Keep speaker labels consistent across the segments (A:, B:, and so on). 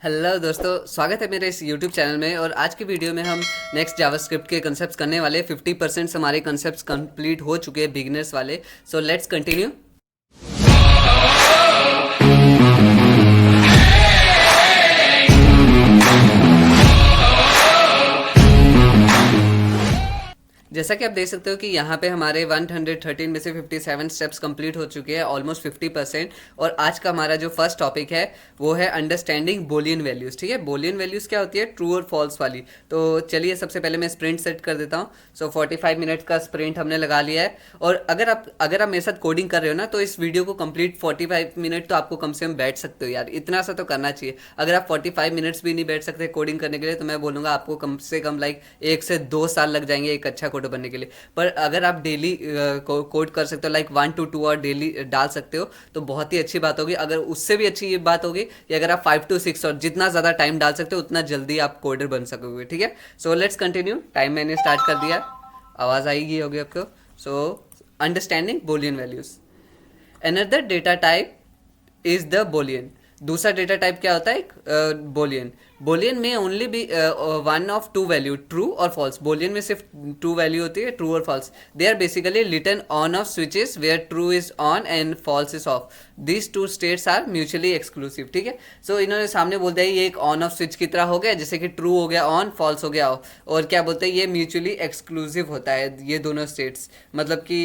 A: Hello दोस्तों, स्वागत है मेरे इस यूट्यूब चैनल में। और आज की वीडियो में हम नेक्स्ट जावास्क्रिप्ट के कंसेप्ट्स करने वाले। 50% हमारे कंसेप्ट्स कंप्लीट हो चुके हैं बिगिनर्स वाले। सो लेट्स कंटिन्यू। जैसा कि आप देख सकते हो कि यहाँ पे हमारे 113 में से 57 स्टेप्स कंप्लीट हो चुके हैं, ऑलमोस्ट 50%। और आज का हमारा जो फर्स्ट टॉपिक है वो है अंडरस्टैंडिंग बोलियन वैल्यूज़। ठीक है, बोलियन वैल्यूज़ क्या होती है? ट्रू और फॉल्स वाली। तो चलिए सबसे पहले मैं स्प्रिंट सेट कर देता हूँ। सो 45 मिनट का स्प्रिंट हमने लगा लिया है। और अगर आप मेरे साथ कोडिंग कर रहे हो ना, तो इस वीडियो को कंप्लीट 45 मिनट तो आपको कम से कम बैठ सकते हो यार, इतना सा तो करना चाहिए। अगर आप 45 मिनट्स भी नहीं बैठ सकते कोडिंग करने के लिए, तो मैं बोलूँगा आपको कम से कम लाइक 1 से 2 साल लग जाएंगे एक अच्छा कोडर बनने के लिए। पर अगर आप डेली कोड कर सकते हो, लाइक 1 to 2 आवर डेली डाल सकते हो, तो बहुत ही अच्छी बात होगी। अगर उससे भी अच्छी ये बात होगी कि अगर आप 5 to 6 और जितना ज़्यादा टाइम डाल सकते हो उतना जल्दी आप कोडर बन सकोगे। ठीक है, सो लेट्स कंटिन्यू। टाइम मैंने स्टार्ट कर दिया, आवाज़ आएगी होगी आपको। So understanding Boolean values. Another data type is the Boolean. दूसरा डेटा टाइप क्या होता है? बोलियन। बोलियन में ओनली भी one of two value, true और फॉल्स। बोलियन में सिर्फ टू वैल्यू होती है, ट्रू और false. They are basically written on off switches where true is on and false is off. These two states are mutually exclusive. ठीक है, सो इन्होंने सामने बोल दिया ये एक ऑन ऑफ स्विच की तरह हो गया, जैसे कि ट्रू हो गया ऑन, फॉल्स हो गया ऑफ। और क्या बोलते हैं, ये म्यूचुअली एक्सक्लूसिव होता है ये दोनों स्टेट्स। मतलब कि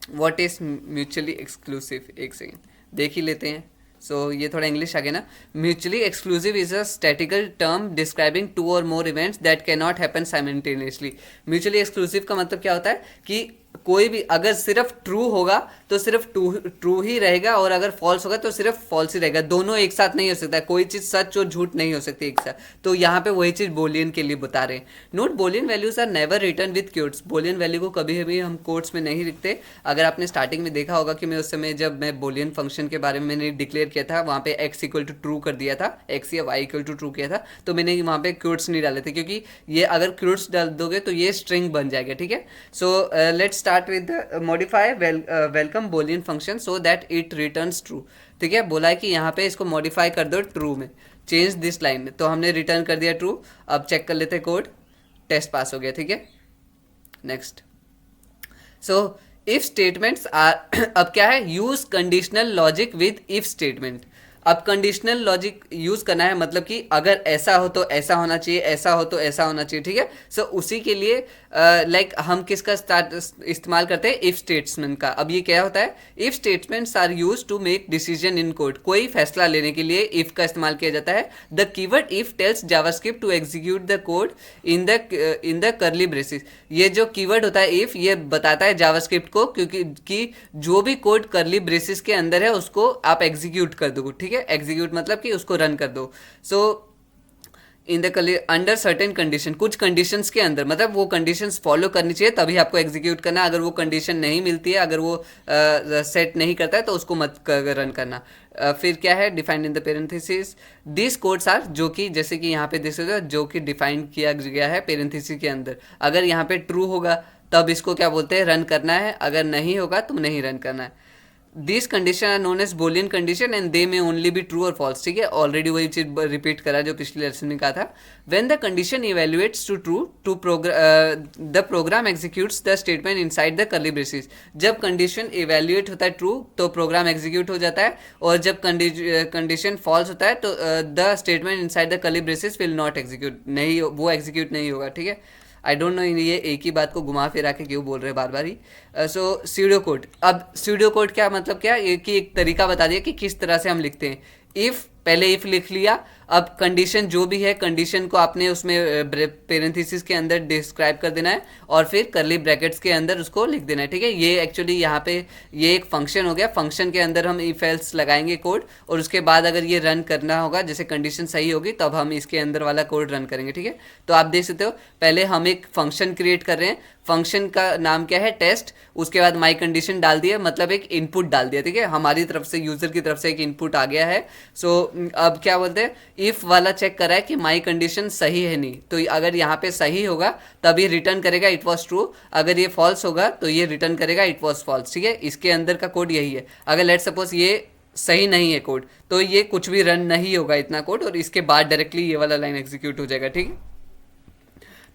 A: व्हाट इज म्यूचुअली एक्सक्लूसिव, एक सेकेंड देख ही लेते हैं। ये थोड़ा इंग्लिश आ गया ना। Mutually exclusive is a statical term describing two or more events that can not happen simultaneously. Mutually exclusive का मतलब क्या होता है कि कोई भी अगर सिर्फ ट्रू होगा तो सिर्फ ट्रू ही रहेगा, और अगर फॉल्स होगा तो सिर्फ फॉल्स ही रहेगा। दोनों एक साथ नहीं हो सकता, कोई चीज़ सच और झूठ नहीं हो सकती एक साथ। तो यहाँ पे वही चीज़ बोलियन के लिए बता रहे हैं। Note, Boolean values are never return with quotes. Boolean value को कभी भी हम कोट्स में नहीं लिखते। अगर आपने स्टार्टिंग में देखा होगा कि मैं उस समय जब मैं बोलियन फंक्शन के बारे में मैंने डिक्लेयर किया था, वहाँ पे x इक्वल टू ट्रू कर दिया था, x या y इक्वल टू ट्रू किया था, तो मैंने वहाँ पे कोट्स नहीं डाले थे, क्योंकि ये अगर कोट्स डाल दोगे तो ये स्ट्रिंग बन जाएगा। ठीक है, so let's start with modify welcome Boolean function so that it returns true. ठीक है, बोला है कि यहाँ पे इसको मॉडिफाई कर दो ट्रू में, चेंज दिस लाइन में। तो हमने रिटर्न कर दिया ट्रू। अब चेक कर लेते कोड, टेस्ट पास हो गया। ठीक है, next. So if statements are अब क्या है, use conditional logic with if statement. अब कंडीशनल लॉजिक यूज करना है, मतलब कि अगर ऐसा हो तो ऐसा होना चाहिए, ऐसा हो तो ऐसा होना चाहिए। ठीक है, सो उसी के लिए लाइक हम किसका इस्तेमाल करते हैं? इफ स्टेटमेंट का। अब ये क्या होता है? If statements are use to make decision in code. कोई फैसला लेने के लिए इफ का इस्तेमाल किया जाता है। The keyword if tells JavaScript to execute the code in the curly braces. ये जो कीवर्ड होता है इफ, ये बताता है जावास्क्रिप्ट को क्योंकि कि जो भी कोड करली ब्रेसेस के अंदर है उसको आप एग्जीक्यूट कर दो। ठीक है, एग्जीक्यूट मतलब कि उसको रन कर दो। So in the under certain condition, कुछ कंडीशंस के अंदर, मतलब वो कंडीशंस फॉलो करनी चाहिए तभी आपको एग्जीक्यूट करना। अगर वो कंडीशन नहीं मिलती है, अगर वो सेट नहीं करता है, तो उसको मत रन करना। फिर क्या है? Defined in the parenthesis this codes are, जो कि जैसे कि यहाँ पे देख सकते हो, जो कि डिफाइन किया गया है पेरेंथेसिस के अंदर। अगर यहाँ पे ट्रू होगा तब इसको क्या बोलते हैं? रन करना है। अगर नहीं होगा तो नहीं रन करना है। This condition are known as Boolean condition and they may only be true और फॉल्स। ठीक है, ऑलरेडी वही चीज रिपीट करा जो पिछले लेसन में कहा था। When the condition evaluates to true to the program executes the statement inside the curly braces. जब कंडीशन इवेल्युएट होता है ट्रू तो प्रोग्राम एग्जीक्यूट हो जाता है, और जब कंडीशन फॉल्स होता है तो the statement inside the curly braces will not execute, नहीं वो एग्जीक्यूट नहीं होगा। ठीक है, आई डोंट नो ये एक ही बात को घुमा फिरा के क्यों बोल रहे हैं बार बार ही। सो स्यूडो कोड। अब स्यूडो कोड क्या मतलब क्या? ये कि एक तरीका बता दिया कि किस तरह से हम लिखते हैं। इफ़, पहले इफ़ लिख लिया। अब कंडीशन जो भी है, कंडीशन को आपने उसमें पेरेंथेसिस के अंदर डिस्क्राइब कर देना है, और फिर करली ब्रैकेट्स के अंदर उसको लिख देना है। ठीक है, ये एक्चुअली यहाँ पे ये एक फंक्शन हो गया। फंक्शन के अंदर हम इफ एल्स लगाएंगे कोड, और उसके बाद अगर ये रन करना होगा, जैसे कंडीशन सही होगी तब हम इसके अंदर वाला कोड रन करेंगे। ठीक है, तो आप देख सकते हो पहले हम एक फंक्शन क्रिएट कर रहे हैं। फंक्शन का नाम क्या है? टेस्ट। उसके बाद माई कंडीशन डाल दिया, मतलब एक इनपुट डाल दिया। ठीक है, हमारी तरफ से, यूजर की तरफ से एक इनपुट आ गया है। अब क्या बोलते हैं? इफ वाला चेक करा है कि माई कंडीशन सही है नहीं, तो अगर यहाँ पे सही होगा तब ये रिटर्न करेगा इट वॉज ट्रू। अगर ये फॉल्स होगा तो ये रिटर्न करेगा इट वॉज फॉल्स। ठीक है, इसके अंदर का कोड यही है। अगर लेट सपोज ये सही नहीं है कोड, तो ये कुछ भी रन नहीं होगा इतना कोड, और इसके बाद डायरेक्टली ये वाला लाइन एग्जीक्यूट हो जाएगा, ठीक है।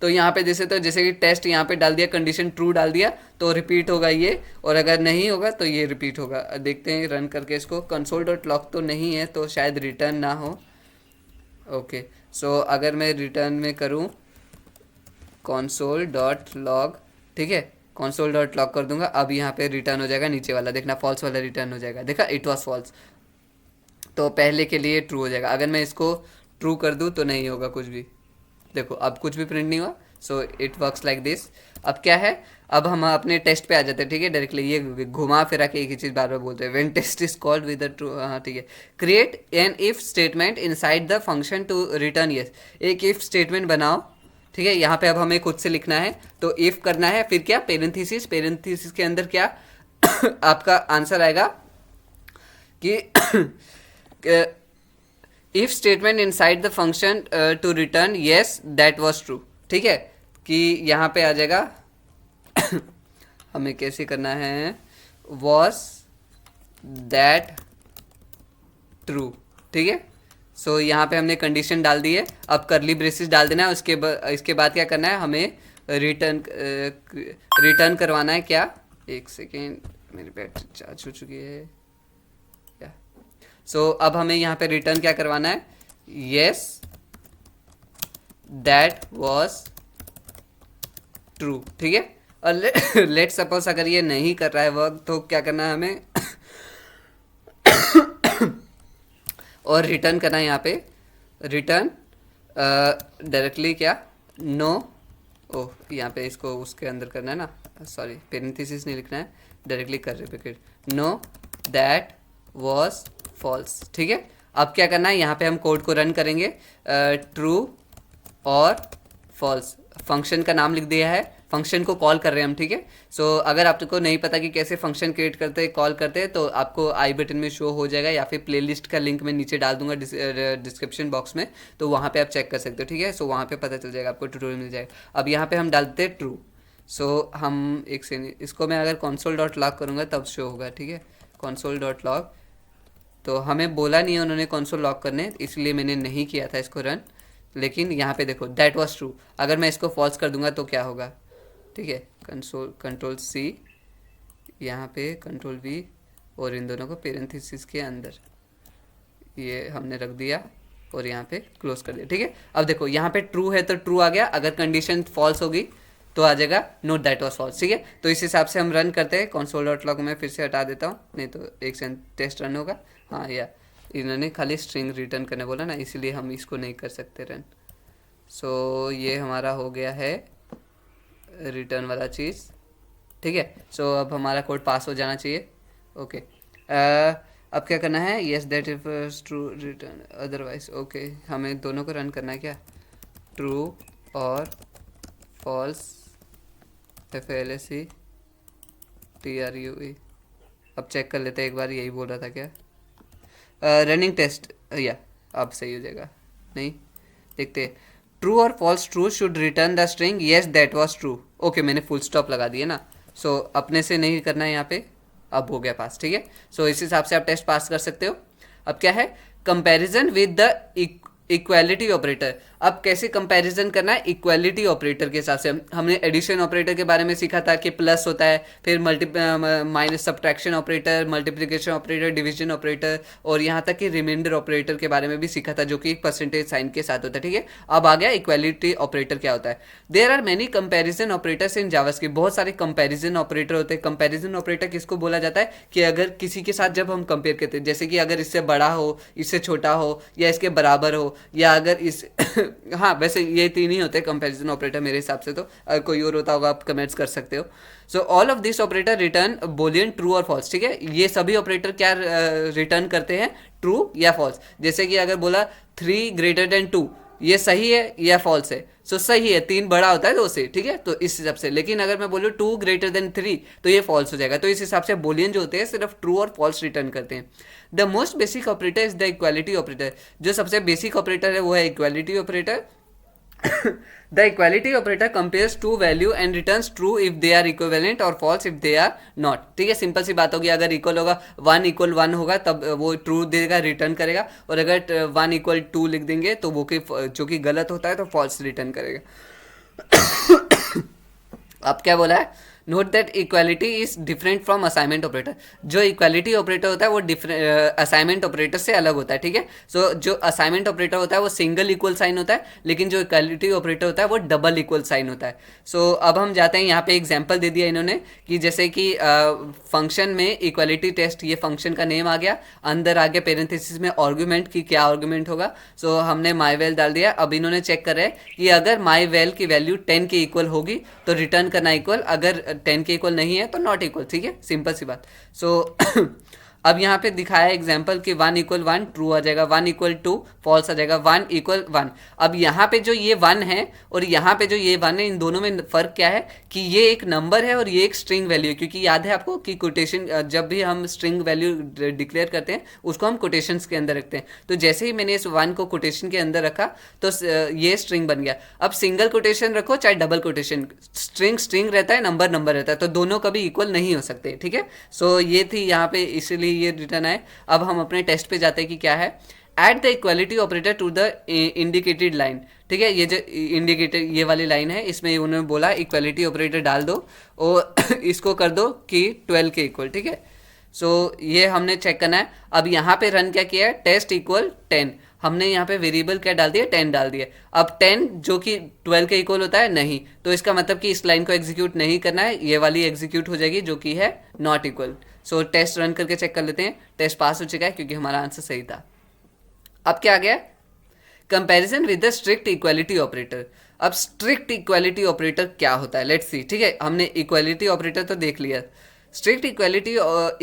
A: तो यहाँ पे जैसे कि टेस्ट यहाँ पे डाल दिया, कंडीशन ट्रू डाल दिया तो रिपीट होगा ये, और अगर नहीं होगा तो ये रिपीट होगा। देखते हैं रन करके इसको। कंसोल डॉट लॉग तो नहीं है तो शायद रिटर्न ना हो। ओके, सो अगर मैं रिटर्न में करूँ कंसोल डॉट लॉग, ठीक है, कंसोल डॉट लॉग कर दूंगा, अब यहाँ पे रिटर्न हो जाएगा नीचे वाला, देखना फॉल्स वाला रिटर्न हो जाएगा, देखा इट वॉज फॉल्स। तो पहले के लिए ट्रू हो जाएगा। अगर मैं इसको ट्रू कर दूँ तो नहीं होगा कुछ भी, देखो अब कुछ भी प्रिंट नहीं हुआ। So it works like this. अब क्या है, अब हम अपने टेस्ट पे आ जाते हैं, ठीक है। डायरेक्टली ये घुमा फिरा के एक ही चीज़ बार बार बोलते हैं। When test is called with the true, हाँ ठीक है। Create an if statement inside the function to return yes. एक इफ स्टेटमेंट बनाओ, ठीक है। यहाँ पे अब हमें खुद से लिखना है, तो इफ करना है, फिर क्या, पेरेंथीसिस, पेरेंथीसिस के अंदर क्या आपका आंसर आएगा कि if statement inside the function to return yes that was true, ठीक है। कि यहाँ पे आ जाएगा हमें कैसे करना है, was दैट ट्रू, ठीक है। सो यहाँ पे हमने कंडीशन डाल दी है, अब करली ब्रेसेस डाल देना है। इसके बाद क्या करना है, हमें रिटर्न करवाना है क्या, एक सेकेंड, मेरी बैटरी चार्ज हो चुकी है। सो अब हमें यहाँ पे रिटर्न क्या करवाना है, येस दैट वॉज ट्रू, ठीक है। और लेट सपोज अगर ये नहीं कर रहा है वर्क, तो क्या करना है हमें और रिटर्न करना है यहाँ पे, रिटर्न डायरेक्टली क्या, नो, ओह यहाँ पे इसको उसके अंदर करना है ना, सॉरी पेरेंथीसिस नहीं लिखना है, डायरेक्टली कर repeat, no that was false, ठीक है। अब क्या करना है, यहाँ पे हम कोड को रन करेंगे, ट्रू और फॉल्स, फंक्शन का नाम लिख दिया है, फंक्शन को कॉल कर रहे हैं हम, ठीक है। सो अगर आपको नहीं पता कि कैसे फंक्शन क्रिएट करते हैं, कॉल करते हैं, तो आपको आई बटन में शो हो जाएगा, या फिर प्लेलिस्ट का लिंक मैं नीचे डाल दूंगा डिस्क्रिप्शन बॉक्स में, तो वहाँ पे आप चेक कर सकते हो, ठीक है। सो वहाँ पे पता चल जाएगा, आपको ट्यूटोरियल मिल जाएगा। अब यहाँ पे हम डालते हैं ट्रू। सो हम एक से इसको मैं अगर कंसोल डॉट लॉग करूँगा तब शो होगा, ठीक है, कंसोल डॉट लॉग। तो हमें बोला नहीं है उन्होंने कंसोल लॉग करने, इसलिए मैंने नहीं किया था इसको रन। लेकिन यहाँ पे देखो दैट वाज ट्रू, अगर मैं इसको फॉल्स कर दूंगा तो क्या होगा, ठीक है। कंट्रोल सी, यहाँ पे कंट्रोल वी, और इन दोनों को पेरेंथीसिस के अंदर ये हमने रख दिया, और यहाँ पे क्लोज कर दिया, ठीक है। अब देखो यहाँ पे ट्रू है तो ट्रू आ गया, अगर कंडीशन फॉल्स होगी तो आ जाएगा नोट दैट वाज फॉल्स, ठीक है। तो इस हिसाब से हम रन करते हैं। कंसोल डॉट लॉग में फिर से हटा देता हूँ, नहीं तो एक सेकंड टेस्ट रन होगा। हाँ, या इन्होंने खाली स्ट्रिंग रिटर्न करने बोला ना, इसलिए हम इसको नहीं कर सकते रन। सो ये हमारा हो गया है रिटर्न वाला चीज़, ठीक है। सो अब हमारा कोड पास हो जाना चाहिए, ओके। अब क्या करना है, yes that is true return otherwise, okay. हमें दोनों को रन करना है क्या, ट्रू और फॉल्स, FLSE TRUE। अब चेक कर लेते हैं एक बार, यही बोल रहा था क्या, रनिंग टेस्ट, या अब सही हो जाएगा, नहीं देखते। ट्रू और false, true should return the string yes that was true, okay. मैंने फुल स्टॉप लगा दिया ना, सो अपने से नहीं करना है यहाँ पे, अब हो गया पास, ठीक है। सो इस हिसाब से आप टेस्ट पास कर सकते हो। अब क्या है, comparison with the equality operator. अब कैसे कंपैरिजन करना है इक्वालिटी ऑपरेटर के हिसाब से। हमने एडिशन ऑपरेटर के बारे में सीखा था कि प्लस होता है, फिर minus subtraction operator, multiplication operator, division operator, और यहाँ तक कि रिमाइंडर ऑपरेटर के बारे में भी सीखा था, जो कि एक परसेंटेज साइन के साथ होता है, ठीक है। अब आ गया इक्वालिटी ऑपरेटर क्या होता है। There are many comparison operators in JavaScript, बहुत सारे कंपैरिजन ऑपरेटर होते हैं। कंपैरिजन ऑपरेटर किसको बोला जाता है, कि अगर किसी के साथ जब हम कंपेयर करते हैं, जैसे कि अगर इससे बड़ा हो, इससे छोटा हो, या इसके बराबर हो, या अगर इस हाँ वैसे ये तीन ही होते हैं कंपैरिजन ऑपरेटर मेरे हिसाब से, तो अगर कोई और होता होगा आप कमेंट्स कर सकते हो। So all of this operator return Boolean true और फॉल्स, ठीक है। ये सभी ऑपरेटर क्या रिटर्न करते हैं, ट्रू या फॉल्स। जैसे कि अगर बोला 3 ग्रेटर देन 2, ये सही है या फॉल्स है, सो सही है, 3 बड़ा होता है 2 से, ठीक है, तो इस हिसाब से। लेकिन अगर मैं बोलूँ 2 ग्रेटर देन 3, तो ये फॉल्स हो जाएगा। तो इस हिसाब से बोलियन जो होते हैं सिर्फ ट्रू और फॉल्स रिटर्न करते हैं। The most basic operator is the equality operator, जो सबसे बेसिक ऑपरेटर है वो है equality operator. The equality operator compares two value and returns true if they are equivalent और false if they are not. ठीक है, सिंपल सी बात होगी, अगर इक्वल होगा 1 = 1 होगा तब वो ट्रू देगा, रिटर्न करेगा, और अगर 1 = 2 लिख देंगे तो वो जो कि गलत होता है तो फॉल्स रिटर्न करेगा। अब क्या बोला है, note that equality is different from assignment operator. जो इक्वालिटी ऑपरेटर होता है वो असाइनमेंट ऑपरेटर से अलग होता है। ठीक है, सो जो असाइनमेंट ऑपरेटर होता है वो सिंगल इक्वल साइन होता है, लेकिन जो इक्वालिटी ऑपरेटर होता है वो डबल इक्वल साइन होता है। सो अब हम जाते हैं, यहाँ पे एग्जाम्पल दे दिया इन्होंने कि जैसे कि फंक्शन में इक्वालिटी टेस्ट, ये फंक्शन का नेम आ गया, अंदर आ गया पेरेंथेसिस में आर्गुमेंट की क्या आर्गुमेंट होगा। सो हमने माई वेल डाल दिया। अब इन्होंने चेक कर रहे हैं कि अगर माई वेल की वैल्यू 10 के इक्वल होगी तो रिटर्न करना इक्वल, अगर 10 के इक्वल नहीं है तो नॉट इक्वल। ठीक है, सिंपल सी बात। सो अब यहाँ पे दिखाया एग्जाम्पल कि 1 = 1 ट्रू आ जाएगा, 1 = 2 फॉल्स आ जाएगा, 1 = 1। अब यहाँ पे जो ये 1 है और यहाँ पे जो ये 1 है, इन दोनों में फ़र्क क्या है कि ये एक नंबर है और ये एक स्ट्रिंग वैल्यू है। क्योंकि याद है आपको कि कोटेशन, जब भी हम स्ट्रिंग वैल्यू डिक्लेयर करते हैं उसको हम कोटेशंस के अंदर रखते हैं। तो जैसे ही मैंने इस 1 को कोटेशन के अंदर रखा तो ये स्ट्रिंग बन गया। अब सिंगल कोटेशन रखो चाहे डबल कोटेशन, स्ट्रिंग स्ट्रिंग रहता है, नंबर नंबर रहता है, तो दोनों कभी इक्वल नहीं हो सकते। ठीक है, सो ये थी यहाँ पे, इसीलिए ये रिटर्न आए। अब हम अपने टेस्ट पे जाते हैं कि क्या है। Add the equality operator to the indicated line. ठीक है, ये जो इंडिकेटेड ये वाली लाइन है, इसमें उन्होंने बोला इक्वालिटी ऑपरेटर डाल दो और इसको कर दो कि 12 के इक्वल। ठीक है, सो ये हमने चेक करना है। अब यहाँ पे रन क्या किया है, टेस्ट इक्वल 10, हमने यहाँ पे वेरिएबल क्या डाल दिया, 10 डाल दिया। अब 10 जो कि 12 के इक्वल होता है नहीं, तो इसका मतलब कि इस लाइन को एग्जीक्यूट नहीं करना है, ये वाली एग्जीक्यूट हो जाएगी जो कि है not equal. So test run करके चेक कर लेते हैं। टेस्ट पास हो चुका है क्योंकि हमारा आंसर सही था। अब क्या आ गया, comparison with the strict equality operator. अब स्ट्रिक्ट इक्वालिटी ऑपरेटर क्या होता है, लेट्स सी। ठीक है, हमने इक्वालिटी ऑपरेटर तो देख लिया। Strict equality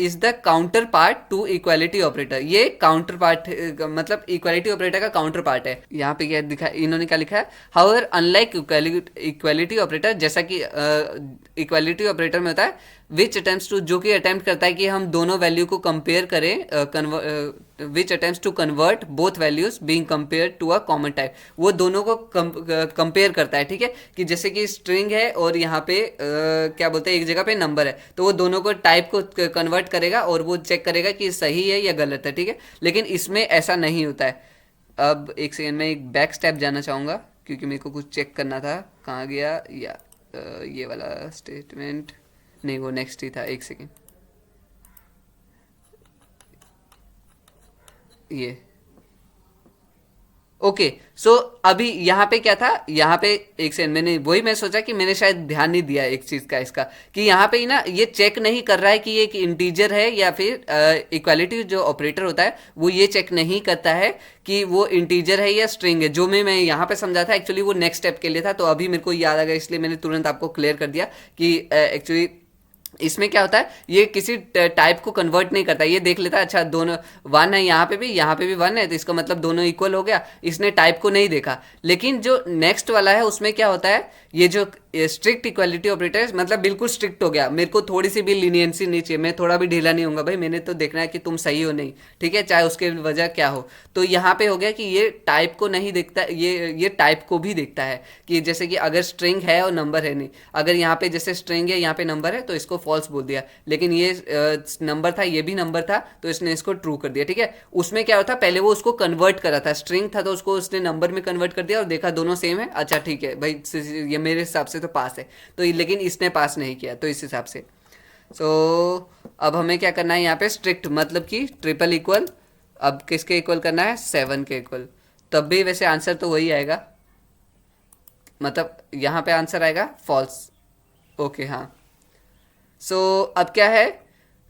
A: is the counter part two equality operator. ये काउंटर पार्ट मतलब इक्वालिटी ऑपरेटर का काउंटर पार्ट है। यहाँ पे क्या दिखा, इन्होंने क्या लिखा है, हाउएवर अनलाइक इक्वालिटी ऑपरेटर, जैसा कि इक्वालिटी ऑपरेटर में होता है विच अटेम्प्ट टू, जो कि अटेम्प्ट करता है कि हम दोनों वैल्यू को कंपेयर करें, which attempt to convert both values being compare to a common type. वो दोनों को कंपेयर करता है। ठीक है, कि जैसे कि स्ट्रिंग है और यहाँ पे क्या बोलते हैं, एक जगह पे नंबर है, तो वो दोनों को टाइप को कन्वर्ट करेगा और वो चेक करेगा कि सही है या गलत है। ठीक है, लेकिन इसमें ऐसा नहीं होता है। अब एक सेकेंड में एक बैक स्टेप जाना चाहूँगा क्योंकि मेरे को कुछ चेक करना था, कहाँ गया, या ये वाला स्टेटमेंट नहीं, वो नेक्स्ट ही था, एक सेकेंड, ये ओके। सो अभी यहाँ पे क्या था, यहाँ पे एक सेकंड, मैंने वही मैं सोचा कि मैंने शायद ध्यान नहीं दिया एक चीज का, इसका कि यहाँ पे ना ये चेक नहीं कर रहा है कि ये एक इंटीजर है या फिर इक्वालिटी जो ऑपरेटर होता है वो ये चेक नहीं करता है कि वो इंटीजर है या स्ट्रिंग है। जो मैं यहाँ पे समझा था एक्चुअली वो नेक्स्ट स्टेप के लिए था, तो अभी मेरे को याद आ गया, इसलिए मैंने तुरंत आपको क्लियर कर दिया कि एक्चुअली इसमें क्या होता है, ये किसी टाइप को कन्वर्ट नहीं करता। ये देख लेता है अच्छा दोनों 1 है, यहाँ पे भी 1 है, तो इसका मतलब दोनों इक्वल हो गया। इसने टाइप को नहीं देखा। लेकिन जो नेक्स्ट वाला है उसमें क्या होता है, ये जो स्ट्रिक्ट इक्वालिटी ऑपरेटर मतलब बिल्कुल स्ट्रिक्ट हो गया, मेरे को थोड़ी सी भी लीनियंसी नहीं चाहिए, मैं थोड़ा भी ढीला नहीं होऊंगा भाई, मैंने तो देखना है कि तुम सही हो नहीं। ठीक है, चाहे उसके वजह क्या हो। तो यहाँ पे हो गया कि ये टाइप को नहीं देखता, ये टाइप को भी देखता है कि जैसे कि अगर स्ट्रिंग है और नंबर है नहीं, अगर यहाँ पे जैसे स्ट्रिंग है यहाँ पे नंबर है तो इसको फॉल्स बोल दिया, लेकिन ये नंबर था ये भी नंबर था तो इसने इसको ट्रू कर दिया। ठीक है, उसमें क्या होता, पहले वो उसको कन्वर्ट करा था, स्ट्रिंग था तो उसको उसने नंबर में कन्वर्ट कर दिया और देखा दोनों सेम है, अच्छा ठीक है भाई ये मेरे हिसाब से तो पास है। तो लेकिन इसने पास नहीं किया, तो इस हिसाब से अब हमें क्या करना है यहाँ पे, स्ट्रिक्ट मतलब कि ट्रिपल इक्वल। अब किसके इक्वल करना है, 7 के इक्वल। तब भी वैसे आंसर तो वही आएगा, मतलब यहाँ पे आंसर आएगा फॉल्स। ओके हाँ, अब क्या है,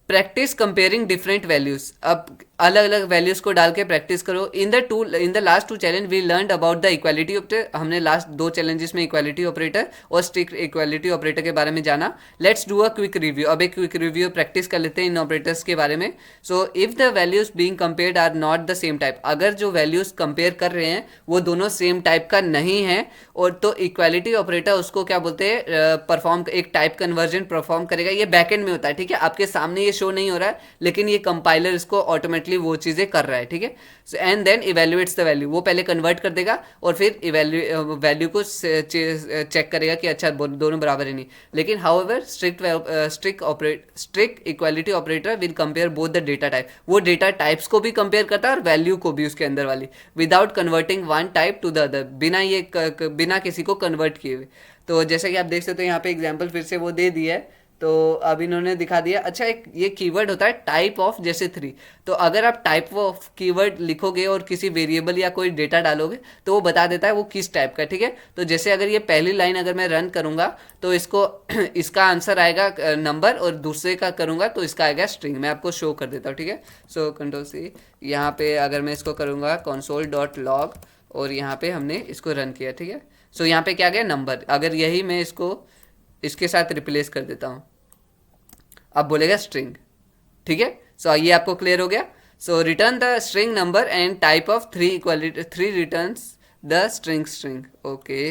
A: प्रैक्टिस कंपेयरिंग डिफरेंट वैल्यूज। अब अलग अलग वैल्यूज को डाल के प्रैक्टिस करो। In the last 2 challenge we learn about the equality operator. हमने लास्ट 2 चैलेंजेस में इक्वालिटी ऑपरेटर और स्ट्रिक्ट इक्वालिटी ऑपरेटर के बारे में जाना। Let's do a quick review. अब एक क्विक रिव्यू प्रैक्टिस कर लेते हैं इन ऑपरेटर्स के बारे में। If the values being compared are not the same type, अगर जो वैल्यूज कंपेयर कर रहे हैं वो दोनों सेम टाइप का नहीं है, और तो इक्वालिटी ऑपरेटर उसको क्या बोलते हैं, परफॉर्म, एक टाइप कन्वर्जन परफॉर्म करेगा। ये बैकएंड में होता है, ठीक है, आपके सामने ये शो नहीं हो रहा है, लेकिन ये कंपाइलर इसको ऑटोमेटिकली एग्जैक्टली वो चीज़ें कर रहा है, ठीक है। And then evaluates the value, वो पहले कन्वर्ट कर देगा और फिर वैल्यू को चेक करेगा कि अच्छा दोनों बराबर है नहीं। लेकिन however strict equality operator will compare both the data type, वो डेटा टाइप्स को भी कंपेयर करता है और वैल्यू को भी उसके अंदर वाली, without converting one type two the other, बिना किसी को कन्वर्ट किए हुए। तो जैसा कि आप देख सकते हो यहाँ पे एग्जाम्पल फिर से वो दे दिया है, तो अब इन्होंने दिखा दिया। अच्छा, एक ये कीवर्ड होता है टाइप ऑफ, जैसे 3, तो अगर आप टाइप ऑफ कीवर्ड लिखोगे और किसी वेरिएबल या कोई डेटा डालोगे तो वो बता देता है वो किस टाइप का, ठीक है। तो जैसे अगर ये पहली लाइन अगर मैं रन करूंगा तो इसको इसका आंसर आएगा नंबर, और दूसरे का करूंगा तो इसका आएगा स्ट्रिंग। मैं आपको शो कर देता हूँ, ठीक है। सो कंट्रोल सी, यहाँ पे अगर मैं इसको करूंगा console.log और यहाँ पे हमने इसको रन किया, ठीक है। सो यहाँ पे क्या गया नंबर, अगर यही मैं इसको इसके साथ रिप्लेस कर देता हूँ, अब बोलेगा स्ट्रिंग, ठीक है। सो ये आपको क्लियर हो गया। So return the string number and type of 3 returns the string, okay.